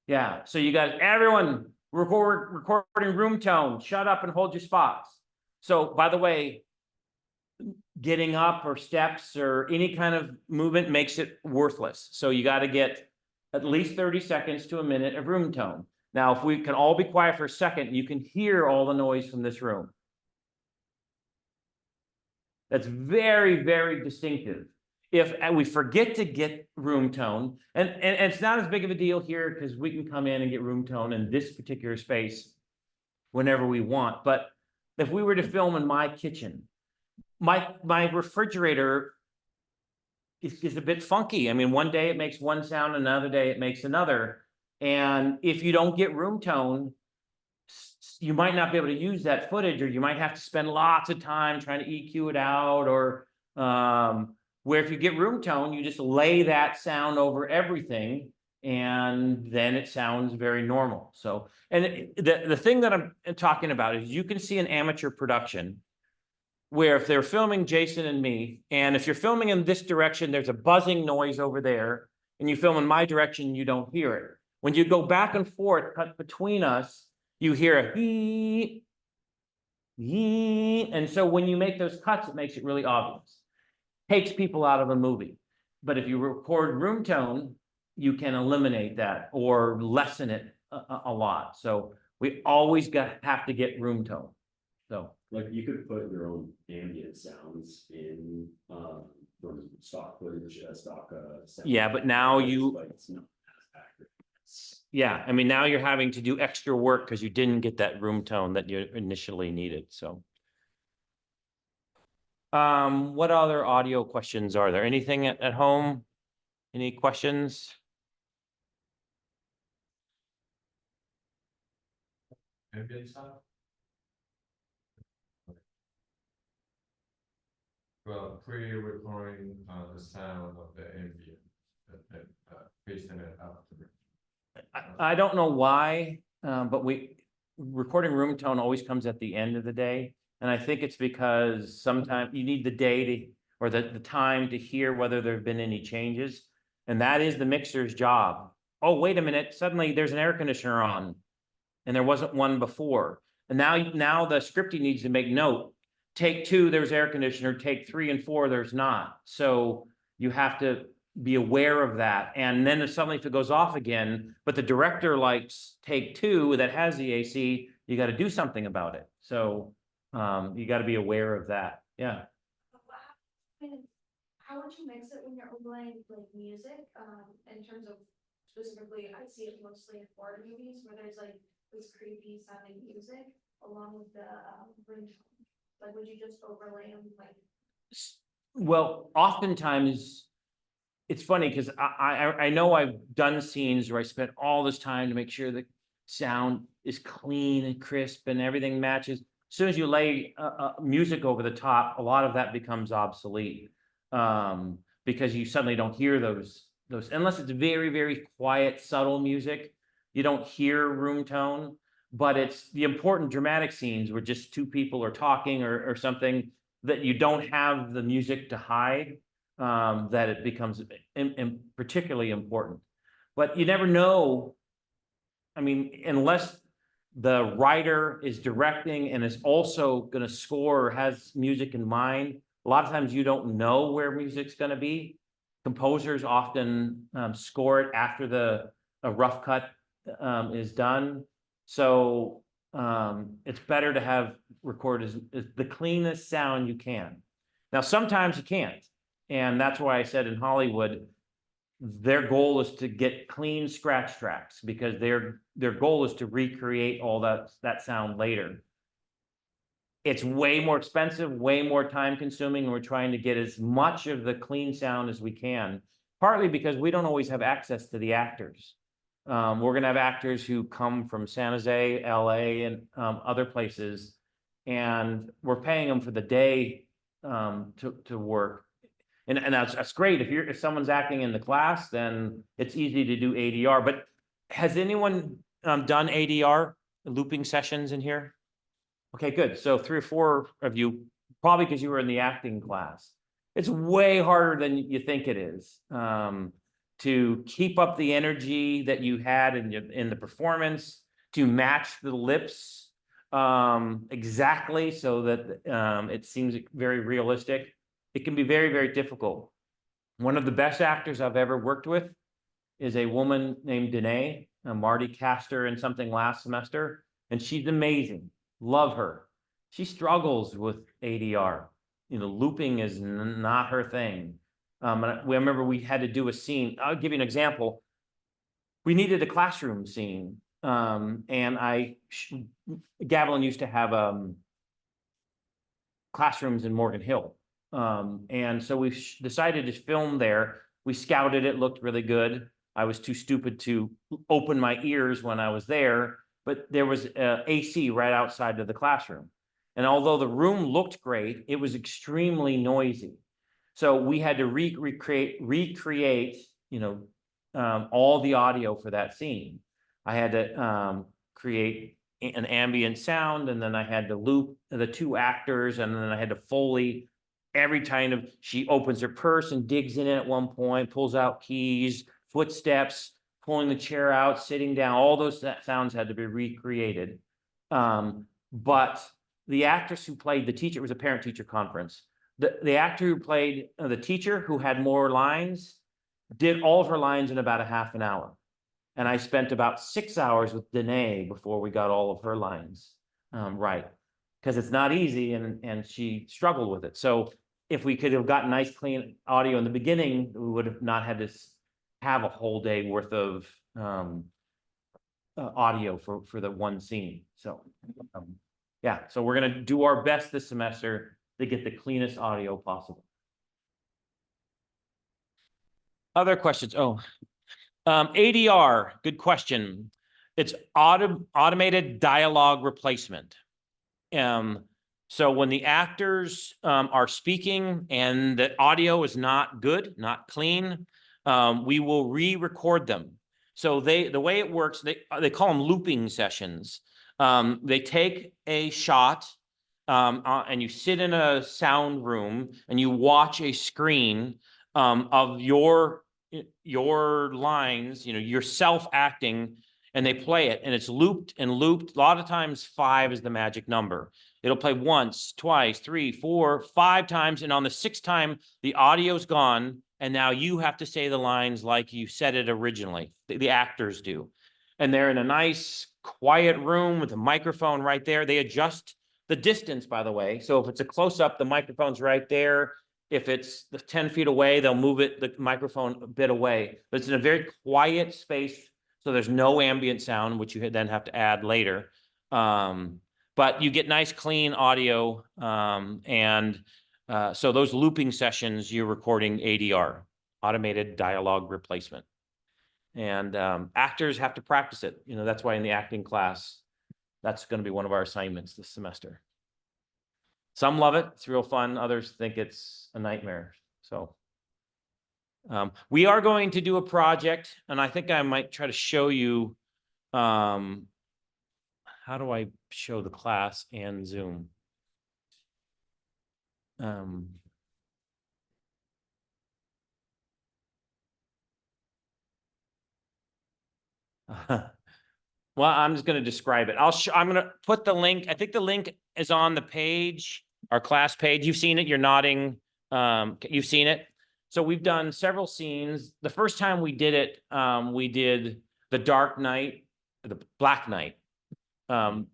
Yeah, so you guys, everyone, recording room tone, shut up and hold your spots. So by the way, getting up or steps or any kind of movement makes it worthless. So you got to get at least 30 seconds to a minute of room tone. Now, if we can all be quiet for a second, you can hear all the noise from this room. That's very, very distinctive. If we forget to get room tone, and it's not as big of a deal here because we can come in and get room tone in this particular space whenever we want. But if we were to film in my kitchen, my refrigerator is a bit funky. I mean, one day it makes one sound, another day it makes another. And if you don't get room tone, you might not be able to use that footage, or you might have to spend lots of time trying to EQ it out, or where if you get room tone, you just lay that sound over everything, and then it sounds very normal. So, and the thing that I'm talking about is you can see an amateur production where if they're filming Jason and me, and if you're filming in this direction, there's a buzzing noise over there, and you film in my direction, you don't hear it. When you go back and forth, cut between us, you hear a hee, hee. And so when you make those cuts, it makes it really obvious. Takes people out of a movie. But if you record room tone, you can eliminate that or lessen it a lot. So we always have to get room tone. So Like you could put your own ambient sounds in, from stock footage, stock, sound. yeah, but now you, But it's not as accurate. yeah, I mean, now you're having to do extra work because you didn't get that room tone that you initially needed, so. What other audio questions are there? Anything at home? Any questions? Ambient sound? Well, pre-recording the sound of the ambient and pasting it out. I don't know why, but recording room tone always comes at the end of the day. And I think it's because sometimes you need the day to, or the time to hear whether there've been any changes. And that is the mixer's job. Oh, wait a minute, suddenly there's an air conditioner on and there wasn't one before. And now the scripting needs to make note. Take 2, there's air conditioner. Take 3 and 4, there's not. So you have to be aware of that. And then if suddenly if it goes off again, but the director likes take 2 that has the AC, you got to do something about it. So you got to be aware of that. Yeah. How would you mix it when you're overlaying like music, in terms of specifically, I see it mostly in horror movies where there's like this creepy sounding music along with the ringtone. Like, would you just overlay them like? Well, oftentimes it's funny because I know I've done scenes where I spent all this time to make sure the sound is clean and crisp and everything matches. As soon as you lay music over the top, a lot of that becomes obsolete, because you suddenly don't hear those unless it's very, very quiet, subtle music. You don't hear room tone, but it's the important dramatic scenes where just 2 people are talking or something that you don't have the music to hide, that it becomes particularly important. But you never know. I mean, unless the writer is directing and is also going to score or has music in mind, a lot of times you don't know where music's going to be. Composers often score it after a rough cut is done. So it's better to have recorded as the cleanest sound you can. Now, sometimes you can't. And that's why I said in Hollywood, their goal is to get clean scratch tracks because their goal is to recreate all that sound later. It's way more expensive, way more time consuming, and we're trying to get as much of the clean sound as we can, partly because we don't always have access to the actors. We're gonna have actors who come from San Jose, LA, and other places, and we're paying them for the day to work. And that's great. If someone's acting in the class, then it's easy to do ADR. But has anyone done ADR looping sessions in here? Okay, good. So 3 or 4 of you, probably because you were in the acting class. It's way harder than you think it is to keep up the energy that you had in the performance, to match the lips. exactly so that it seems very realistic. It can be very, very difficult. One of the best actors I've ever worked with is a woman named Danae. Marty cast her in something last semester, and she's amazing. Love her. She struggles with ADR. You know, looping is not her thing. And I remember we had to do a scene. I'll give you an example. We needed a classroom scene. And Gavilan used to have classrooms in Morgan Hill. And so we decided to film there. We scouted it, looked really good. I was too stupid to open my ears when I was there, but there was AC right outside of the classroom. And although the room looked great, it was extremely noisy. So we had to recreate, you know, all the audio for that scene. I had to create an ambient sound, and then I had to loop the two actors, and then I had to Foley every time of she opens her purse and digs in it at one point, pulls out keys, footsteps, pulling the chair out, sitting down, all those sounds had to be recreated. But the actress who played the teacher, it was a parent-teacher conference. The actor who played the teacher, who had more lines, did all of her lines in about a half an hour. And I spent about 6 hours with Danae before we got all of her lines right. Because it's not easy, and she struggled with it. So if we could have gotten nice, clean audio in the beginning, we would have not had to have a whole day worth of audio for the one scene. So yeah, so we're gonna do our best this semester to get the cleanest audio possible. Other questions? Oh, ADR, good question. It's automated dialogue replacement. So when the actors are speaking and the audio is not good, not clean, we will re-record them. So the way it works, they call them looping sessions. They take a shot and you sit in a sound room and you watch a screen of your lines, you know, yourself acting, and they play it, and it's looped and looped. A lot of times 5 is the magic number. It'll play once, twice, 3, 4, 5 times, and on the 6th time, the audio's gone, and now you have to say the lines like you said it originally. The actors do. And they're in a nice, quiet room with a microphone right there. They adjust the distance, by the way. So if it's a close-up, the microphone's right there. If it's 10 feet away, they'll move the microphone a bit away. But it's in a very quiet space, so there's no ambient sound, which you then have to add later. But you get nice, clean audio. So those looping sessions, you're recording ADR, automated dialogue replacement. And actors have to practice it. You know, that's why in the acting class, that's going to be one of our assignments this semester. Some love it. It's real fun. Others think it's a nightmare. So we are going to do a project, and I think I might try to show you how do I show the class and Zoom? Well, I'm just going to describe it. I'm going to put the link. I think the link is on the page, our class page. You've seen it. You're nodding. You've seen it. So we've done several scenes. The first time we did it, we did the Dark Knight, the Black Knight, from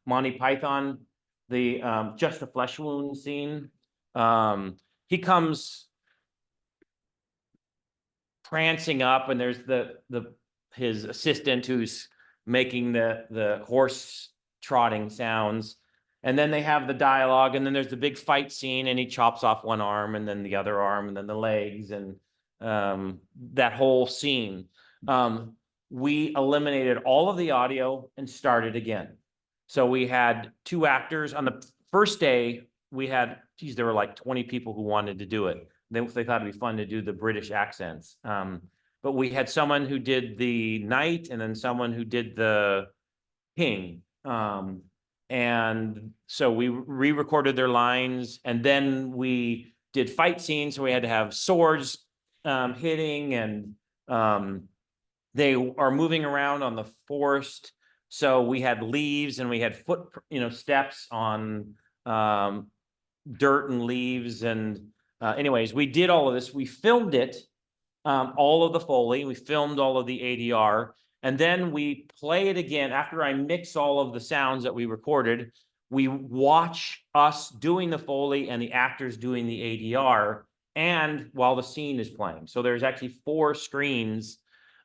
Monty Python, the Just a Flesh Wound scene. He comes prancing up, and there's his assistant who's making the horse trotting sounds. And then they have the dialogue, and then there's the big fight scene, and he chops off one arm, and then the other arm, and then the legs, and that whole scene. We eliminated all of the audio and started again. So we had 2 actors. On the first day, we had, there were like 20 people who wanted to do it. They thought it'd be fun to do the British accents. But we had someone who did the knight, and then someone who did the king. And so we re-recorded their lines, and then we did fight scenes. So we had to have swords hitting, and they are moving around on the forest. So we had leaves and we had steps on dirt and leaves and anyways, we did all of this. We filmed it, all of the Foley, we filmed all of the ADR, and then we play it again after I mix all of the sounds that we recorded. We watch us doing the Foley and the actors doing the ADR, and while the scene is playing. So there's actually 4 screens,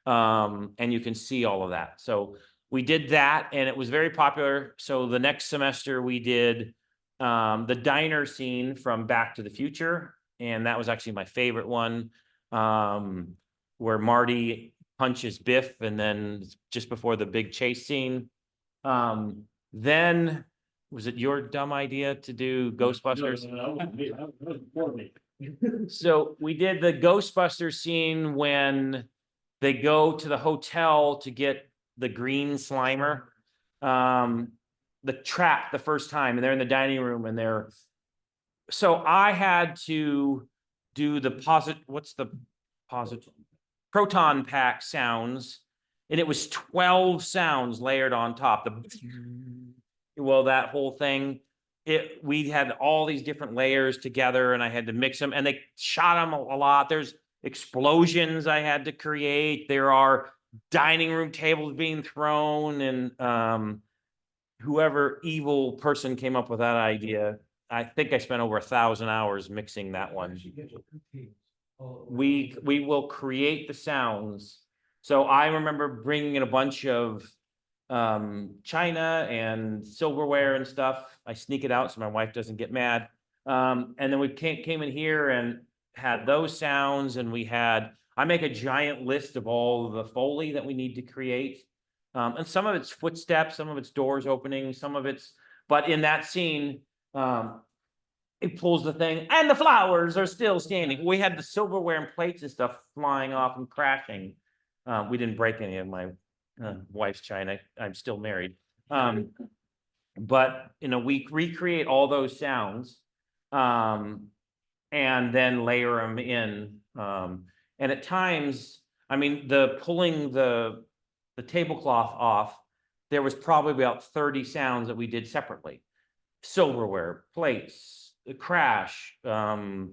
and you can see all of that. So we did that, and it was very popular. So the next semester we did the diner scene from Back to the Future, and that was actually my favorite one, where Marty punches Biff, and then just before the big chase scene. Then was it your dumb idea to do Ghostbusters? So we did the Ghostbusters scene when they go to the hotel to get the green Slimer. The trap the first time, and they're in the dining room and they're. So I had to do the proton pack sounds, and it was 12 sounds layered on top. That whole thing. We had all these different layers together, and I had to mix them, and they shot them a lot. There's explosions I had to create. There are dining room tables being thrown, and whoever evil person came up with that idea, I think I spent over 1,000 hours mixing that one. We will create the sounds. So I remember bringing in a bunch of china and silverware and stuff. I sneak it out so my wife doesn't get mad. And then we came in here and had those sounds, and I make a giant list of all the Foley that we need to create. And some of it's footsteps, some of it's doors opening, but in that scene, it pulls the thing and the flowers are still standing. We had the silverware and plates and stuff flying off and crashing. We didn't break any of my wife's china. I'm still married. But we recreate all those sounds, and then layer them in. And at times, I mean, pulling the tablecloth off, there was probably about 30 sounds that we did separately. Silverware, plates, the crash, the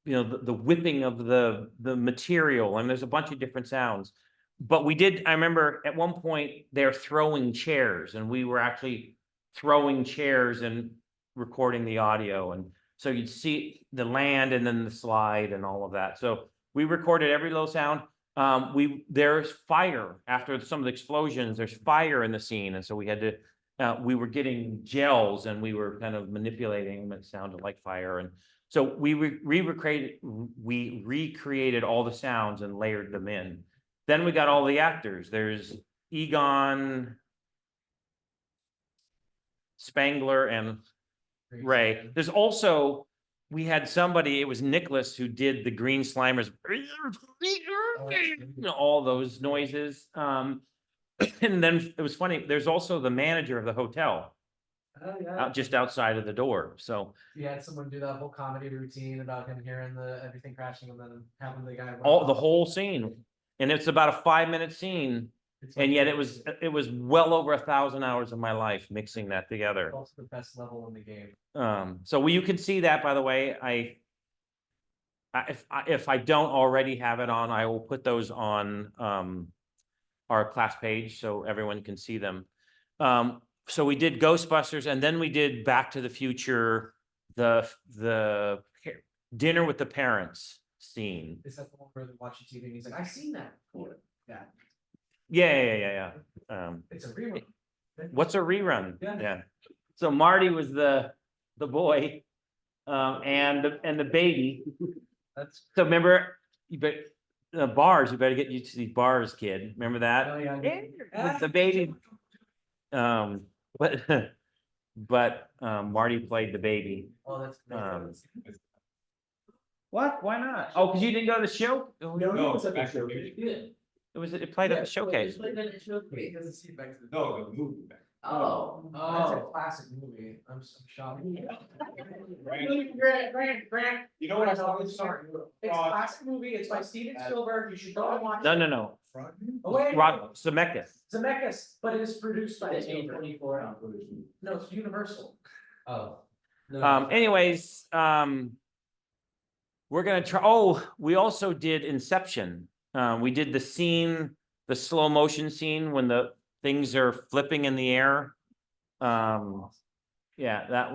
whipping of the material, and there's a bunch of different sounds. But I remember at one point they're throwing chairs, and we were actually throwing chairs and recording the audio. And so you'd see the land and then the slide and all of that. So we recorded every little sound. There's fire after some of the explosions. There's fire in the scene, and so we had to. We were getting gels, and we were kind of manipulating them. It sounded like fire, and so we recreated all the sounds and layered them in. Then we got all the actors. There's Egon, Spangler, and Ray. There's also. We had somebody, it was Nicholas, who did the green Slimers, all those noises. And then it was funny, there's also the manager of the hotel just outside of the door. So you had someone do that whole comedy routine about him hearing everything crashing and then having the guy. the whole scene. And it's about a 5-minute scene. And yet it was well over 1,000 hours of my life mixing that together. Also the best level in the game. So you can see that, by the way. If I don't already have it on, I will put those on our class page so everyone can see them. So we did Ghostbusters, and then we did Back to the Future, the dinner with the parents scene. Is that the one where they're watching TV and he's like, I've seen that before. Yeah. Yeah. It's a rerun. What's a rerun? Yeah. So Marty was the boy, and the baby. That's. So remember, the bars. You better get used to these bars, kid. Remember that? Oh, yeah. With the baby. But Marty played the baby. Oh, that's. What? Why not? Oh, because you didn't go to the show? No, No, it's at the back to show. the future. Yeah. It played at the showcase. It doesn't see back to the. No, the movie back. Oh, that's a classic movie. I'm shocked. You know what I saw? Sorry. It's a classic movie. It's by Steven Spielberg. You should go and watch it. No. Oh, wait. Rod Zemeckis. Zemeckis, but it is produced by A24. No, it's Universal. Oh. Anyways, we're gonna try, we also did Inception. We did the scene, the slow motion scene when the things are flipping in the air. Yeah,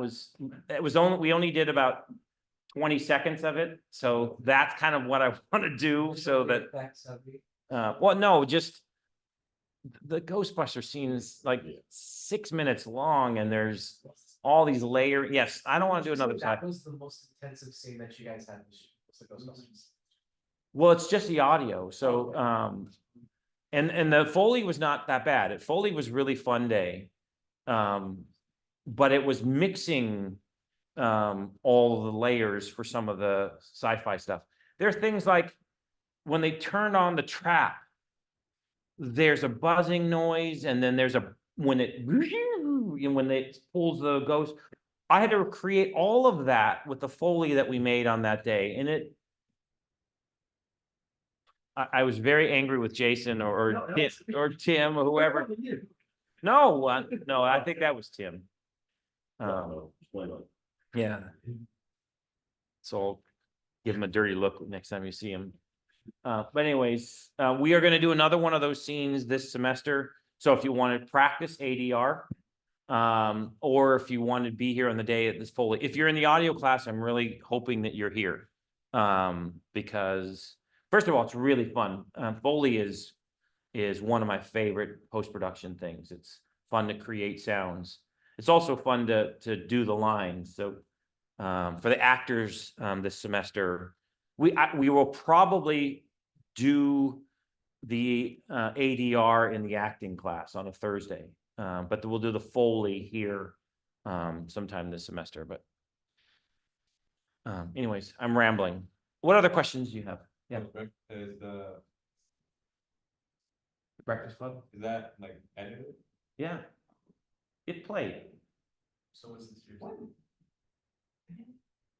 we only did about 20 seconds of it, so that's kind of what I want to do, so that, well, no, just the Ghostbuster scene is like 6 minutes long, and there's all these layers. Yes, I don't want to do another side. That was the most intensive scene that you guys had. Was the Ghostbusters. Well, it's just the audio, so, and the Foley was not that bad. Foley was really fun day. But it was mixing, all the layers for some of the sci-fi stuff. There are things like when they turn on the trap, there's a buzzing noise, and then there's when it pulls the ghost. I had to recreate all of that with the Foley that we made on that day, and I was very angry with Jason or Tim or whoever. No, I think that was Tim. Yeah. So I'll give him a dirty look next time you see him. But anyways, we are going to do another one of those scenes this semester. So if you want to practice ADR, or if you want to be here on the day at this Foley, if you're in the audio class, I'm really hoping that you're here. Because first of all, it's really fun. Foley is one of my favorite post-production things. It's fun to create sounds. It's also fun to do the lines. So for the actors this semester, we will probably do the ADR in the acting class on a Thursday, but we'll do the Foley here sometime this semester. But anyways, I'm rambling. What other questions do you have? Yeah. Is the Breakfast Club? Is that like edited? Yeah. It played. So is this your?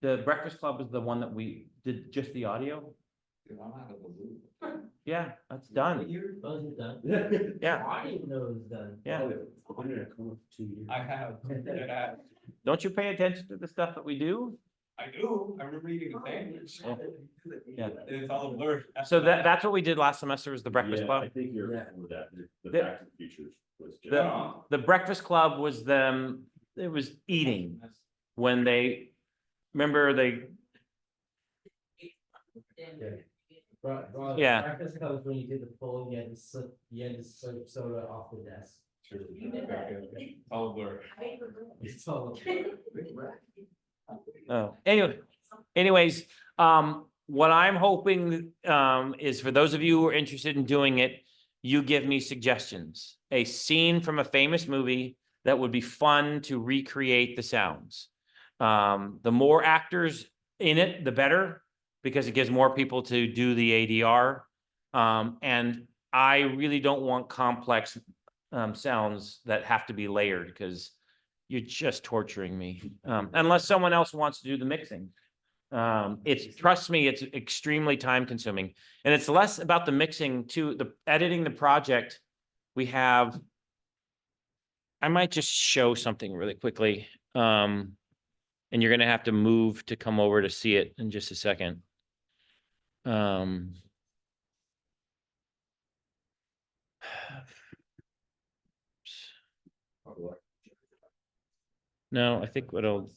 The Breakfast Club is the one that we did just the audio. I'm out of the loop. Yeah, that's done. Oh, is it done? Yeah, I didn't know it was done. yeah. I have. Don't you pay attention to the stuff that we do? I do. I remember eating the sandwich. Oh, yeah. And it's all blurred. So that's what we did last semester, was the Breakfast I Club. think you're for that. The The- Back to the Futures was just. The Breakfast Club was them, it was eating when they, remember they, Yeah. Breakfast Club was when you did the poll, you had to serve soda off the desk. Sure. Okay. All blurred. It's all. oh, anyways, what I'm hoping, is for those of you who are interested in doing it, you give me suggestions. A scene from a famous movie that would be fun to recreate the sounds. The more actors in it, the better, because it gives more people to do the ADR. And I really don't want complex sounds that have to be layered, because you're just torturing me. Unless someone else wants to do the mixing. Trust me, it's extremely time consuming. And it's less about the mixing too, the editing the project. We have, I might just show something really quickly. And you're gonna have to move to come over to see it in just a second. No, I think what'll,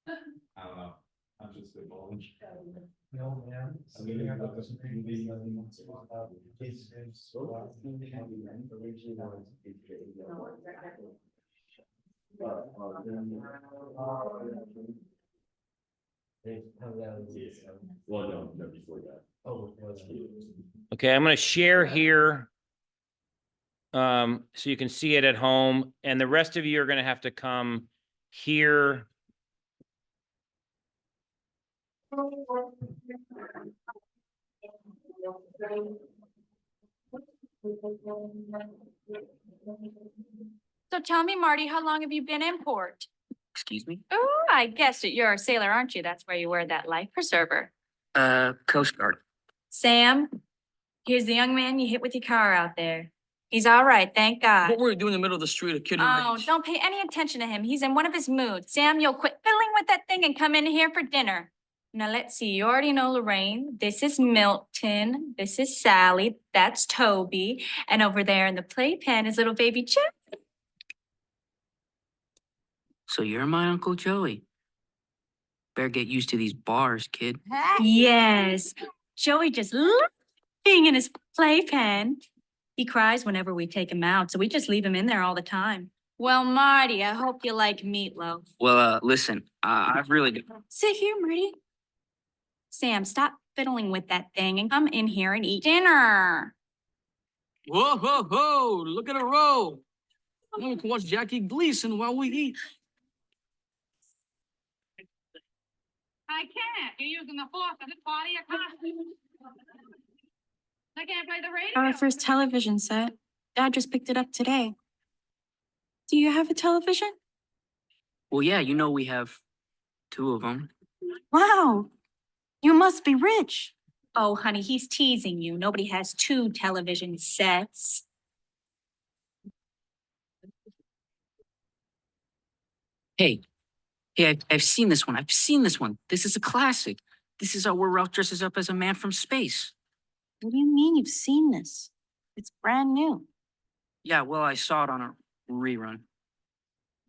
I don't know. I'm just spitballing. No, man. Well, no, before that. Oh, okay, I'm gonna share here. So you can see it at home, and the rest of you are gonna have to come here. So tell me, Marty, how long have you been in port? Excuse me? Oh, I guessed it. You're a sailor, aren't you? That's why you wear that life preserver. Coast Guard. Sam, here's the young man you hit with your car out there. He's all right, thank God. What were you doing in the middle of the street, a kid? Oh, don't pay any attention to him. He's in one of his moods. Sam, you'll quit fiddling with that thing and come in here for dinner. Now, let's see. You already know Lorraine. This is Milton. This is Sally. That's Toby. And over there in the playpen is little baby Chip. So you're my Uncle Joey. Better get used to these bars, kid. Yes. Joey just loves being in his playpen. He cries whenever we take him out, so we just leave him in there all the time. Well, Marty, I hope you like meatloaf. Well, listen, I've really... Sit here, Marty. Sam, stop fiddling with that thing and come in here and eat dinner. Whoa, whoa, whoa, look at her roll. We can watch Jackie Gleason while we eat. I can't. You're using the force of this body of costume. I can't play the radio. Our first television set. Dad just picked it up today. Do you have a television? Well, yeah, you know we have 2 of them. Wow. You must be rich. Oh, honey, he's teasing you. Nobody has 2 television sets. Hey, I've seen this one. I've seen this one. This is a classic. This is where Ralph dresses up as a man from space. What do you mean you've seen this? It's brand new. Yeah, well, I saw it on a rerun.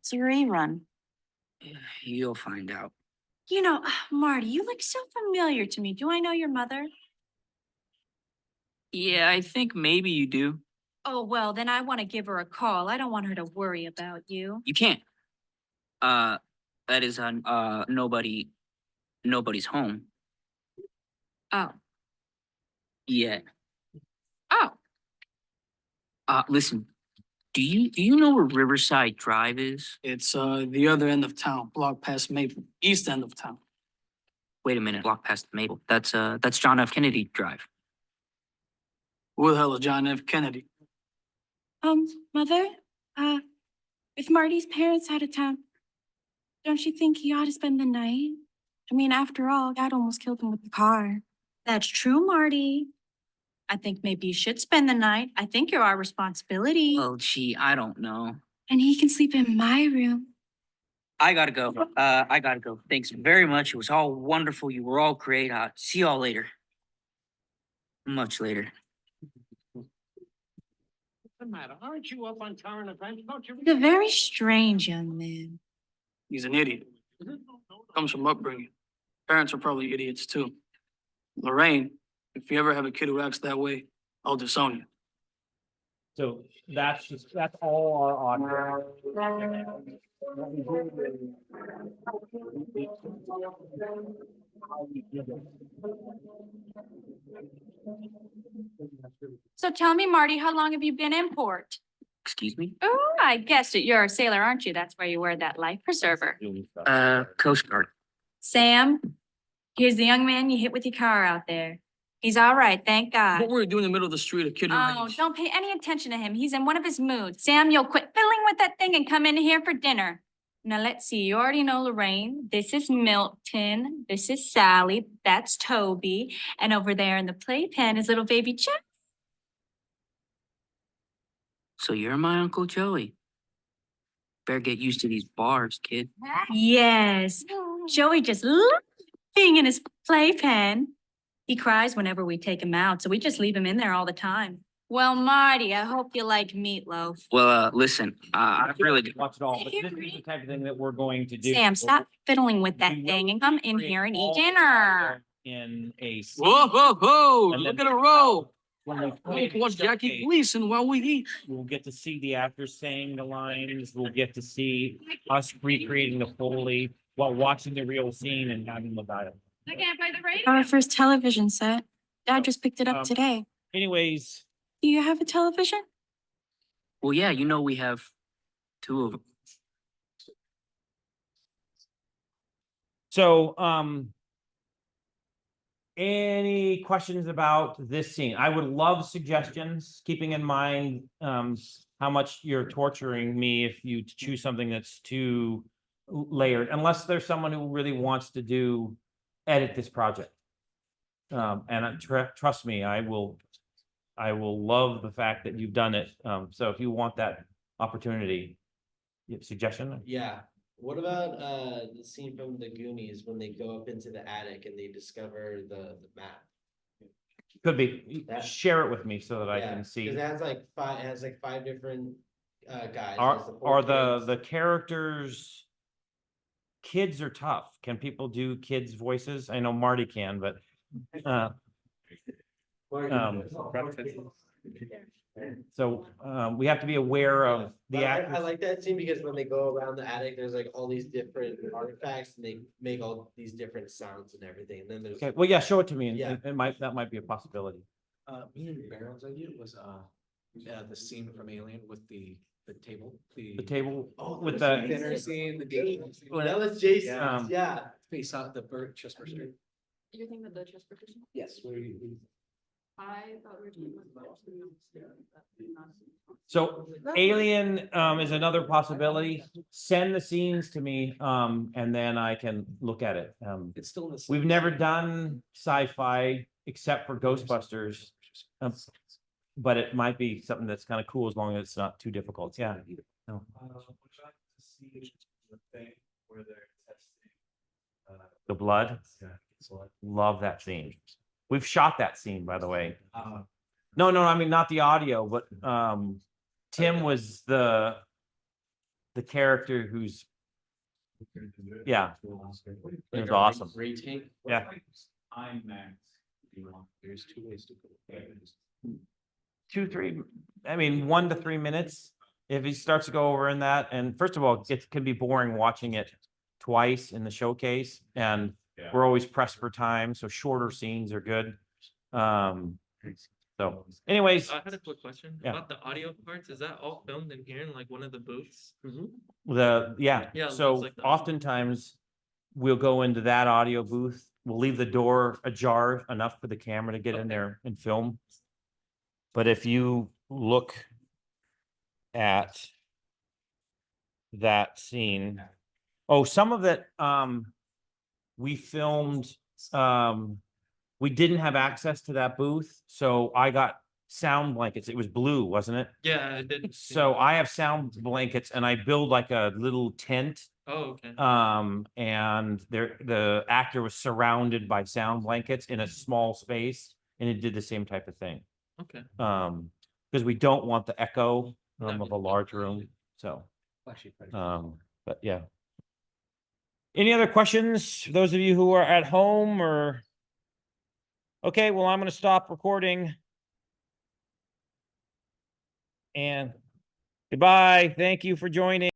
It's a rerun. You'll find out. You know, Marty, you look so familiar to me. Do I know your mother? Yeah, I think maybe you do. Oh, well, then I want to give her a call. I don't want her to worry about you. You can't. That is nobody's home. Oh. Yeah. Oh. Listen, do you know where Riverside Drive is? It's the other end of town, block past Maple, east end of town. Wait a minute, block past Maple. That's John F. Kennedy Drive. Who the hell is John F. Kennedy? Mother, with Marty's parents out of town, don't you think he ought to spend the night? I mean, after all, Dad almost killed him with the car. That's true, Marty. I think maybe you should spend the night. I think you're our responsibility. Well, gee, I don't know. And he can sleep in my room. I gotta go. I gotta go. Thanks very much. It was all wonderful. You were all great. See y'all later. Much later. What's the matter? Aren't you up on current events? Don't you? He's a very strange young man. He's an idiot. Comes from upbringing. Parents are probably idiots too. Lorraine, if you ever have a kid who acts that way, I'll disown you. So that's all our audio. So tell me, Marty, how long have you been in port? Excuse me? Oh, I guessed it. You're a sailor, aren't you? That's why you wear that life preserver. Coast Guard. Sam, here's the young man you hit with your car out there. He's all right, thank God. What were you doing in the middle of the street, a kid? Oh, don't pay any attention to him. He's in one of his moods. Sam, you'll quit fiddling with that thing and come in here for dinner. Now, let's see. You already know Lorraine. This is Milton. This is Sally. That's Toby. And over there in the playpen is little baby Chip. So you're my Uncle Joey. Better get used to these bars, kid. Yes. Joey just loves being in his playpen. He cries whenever we take him out, so we just leave him in there all the time. Well, Marty, I hope you like meatloaf. Well, listen, I've really... Watch it all, but this is the type of thing that we're going to do. Sam, stop fiddling with that thing and come in here and eat dinner. In a. Whoa, whoa, whoa, And look then- at her roll. When We can watch Jackie Gleason while we eat. We'll get to see the actors saying the lines, we'll get to see us recreating the Foley while watching the real scene and having them about it. I can't play the radio. Our first television set. Dad just picked it up Um, today. Anyways, Do you have a television? Well, yeah, you know we have 2 of them. so, any questions about this scene? I would love suggestions, keeping in mind, how much you're torturing me if you choose something that's too layered, unless there's someone who really wants to edit this project. Trust me, I will love the fact that you've done it. So if you want that opportunity, you have a suggestion? Yeah, what about the scene from the Goonies when they go up into the attic and they discover the map? Could be, That- share it with me so that I Yeah, can see. 'cause it has like five different guys. Are, There's four kids. the characters, kids are tough. Can people do kids' voices? I know Marty can, but, so, we have to be aware of But the I actors. like that scene because when they go around the attic, there's like all these different artifacts and they make all these different sounds and everything. And then there's. Okay, well, yeah, show it to me and Yeah. that might be a possibility. Me and Barron's idea was, the scene from Alien with the table, The table Oh, with the the, dinner scene, the game. That was Jason, Um, yeah. Face out the bird, chest burster. You're thinking of the chest partition? Yes. I thought we were talking about. so Alien, is another possibility. Send the scenes to me, and then I can look at it. It's still in the. We've never done sci-fi except for Ghostbusters. But it might be something that's kind of cool as long as it's not too difficult. Yeah. No. The blood. Love that scene. We've shot that scene, by the way. No, I mean, not the audio, but Tim was the character who's, yeah, it was awesome. Retake. Yeah. There's two ways to go. 2, 3, I mean, 1 to 3 minutes. If he starts to go over in that, and first of all, it can be boring watching it twice in the showcase, and we're always pressed for time, so shorter scenes are good. So anyways, I had a quick question Yeah. about the audio parts. Is that all filmed in here in like one of the booths? yeah, Yeah, it so looks like that. oftentimes we'll go into that audio booth. We'll leave the door ajar enough for the camera to get in there and film. But if you look at that scene, oh, some of it, we filmed, we didn't have access to that booth, so I got sound blankets. It was blue, wasn't it? Yeah, I did. see So that. I have sound blankets and I build like a little tent. Oh, okay. And the actor was surrounded by sound blankets in a small space, and it did the same type of thing. Okay. Because we don't want the echo That of makes a sense. large room, so, Actually, but yeah. Any other questions, those of you who are at home or? Okay, well, I'm gonna stop recording. And goodbye, thank you for joining.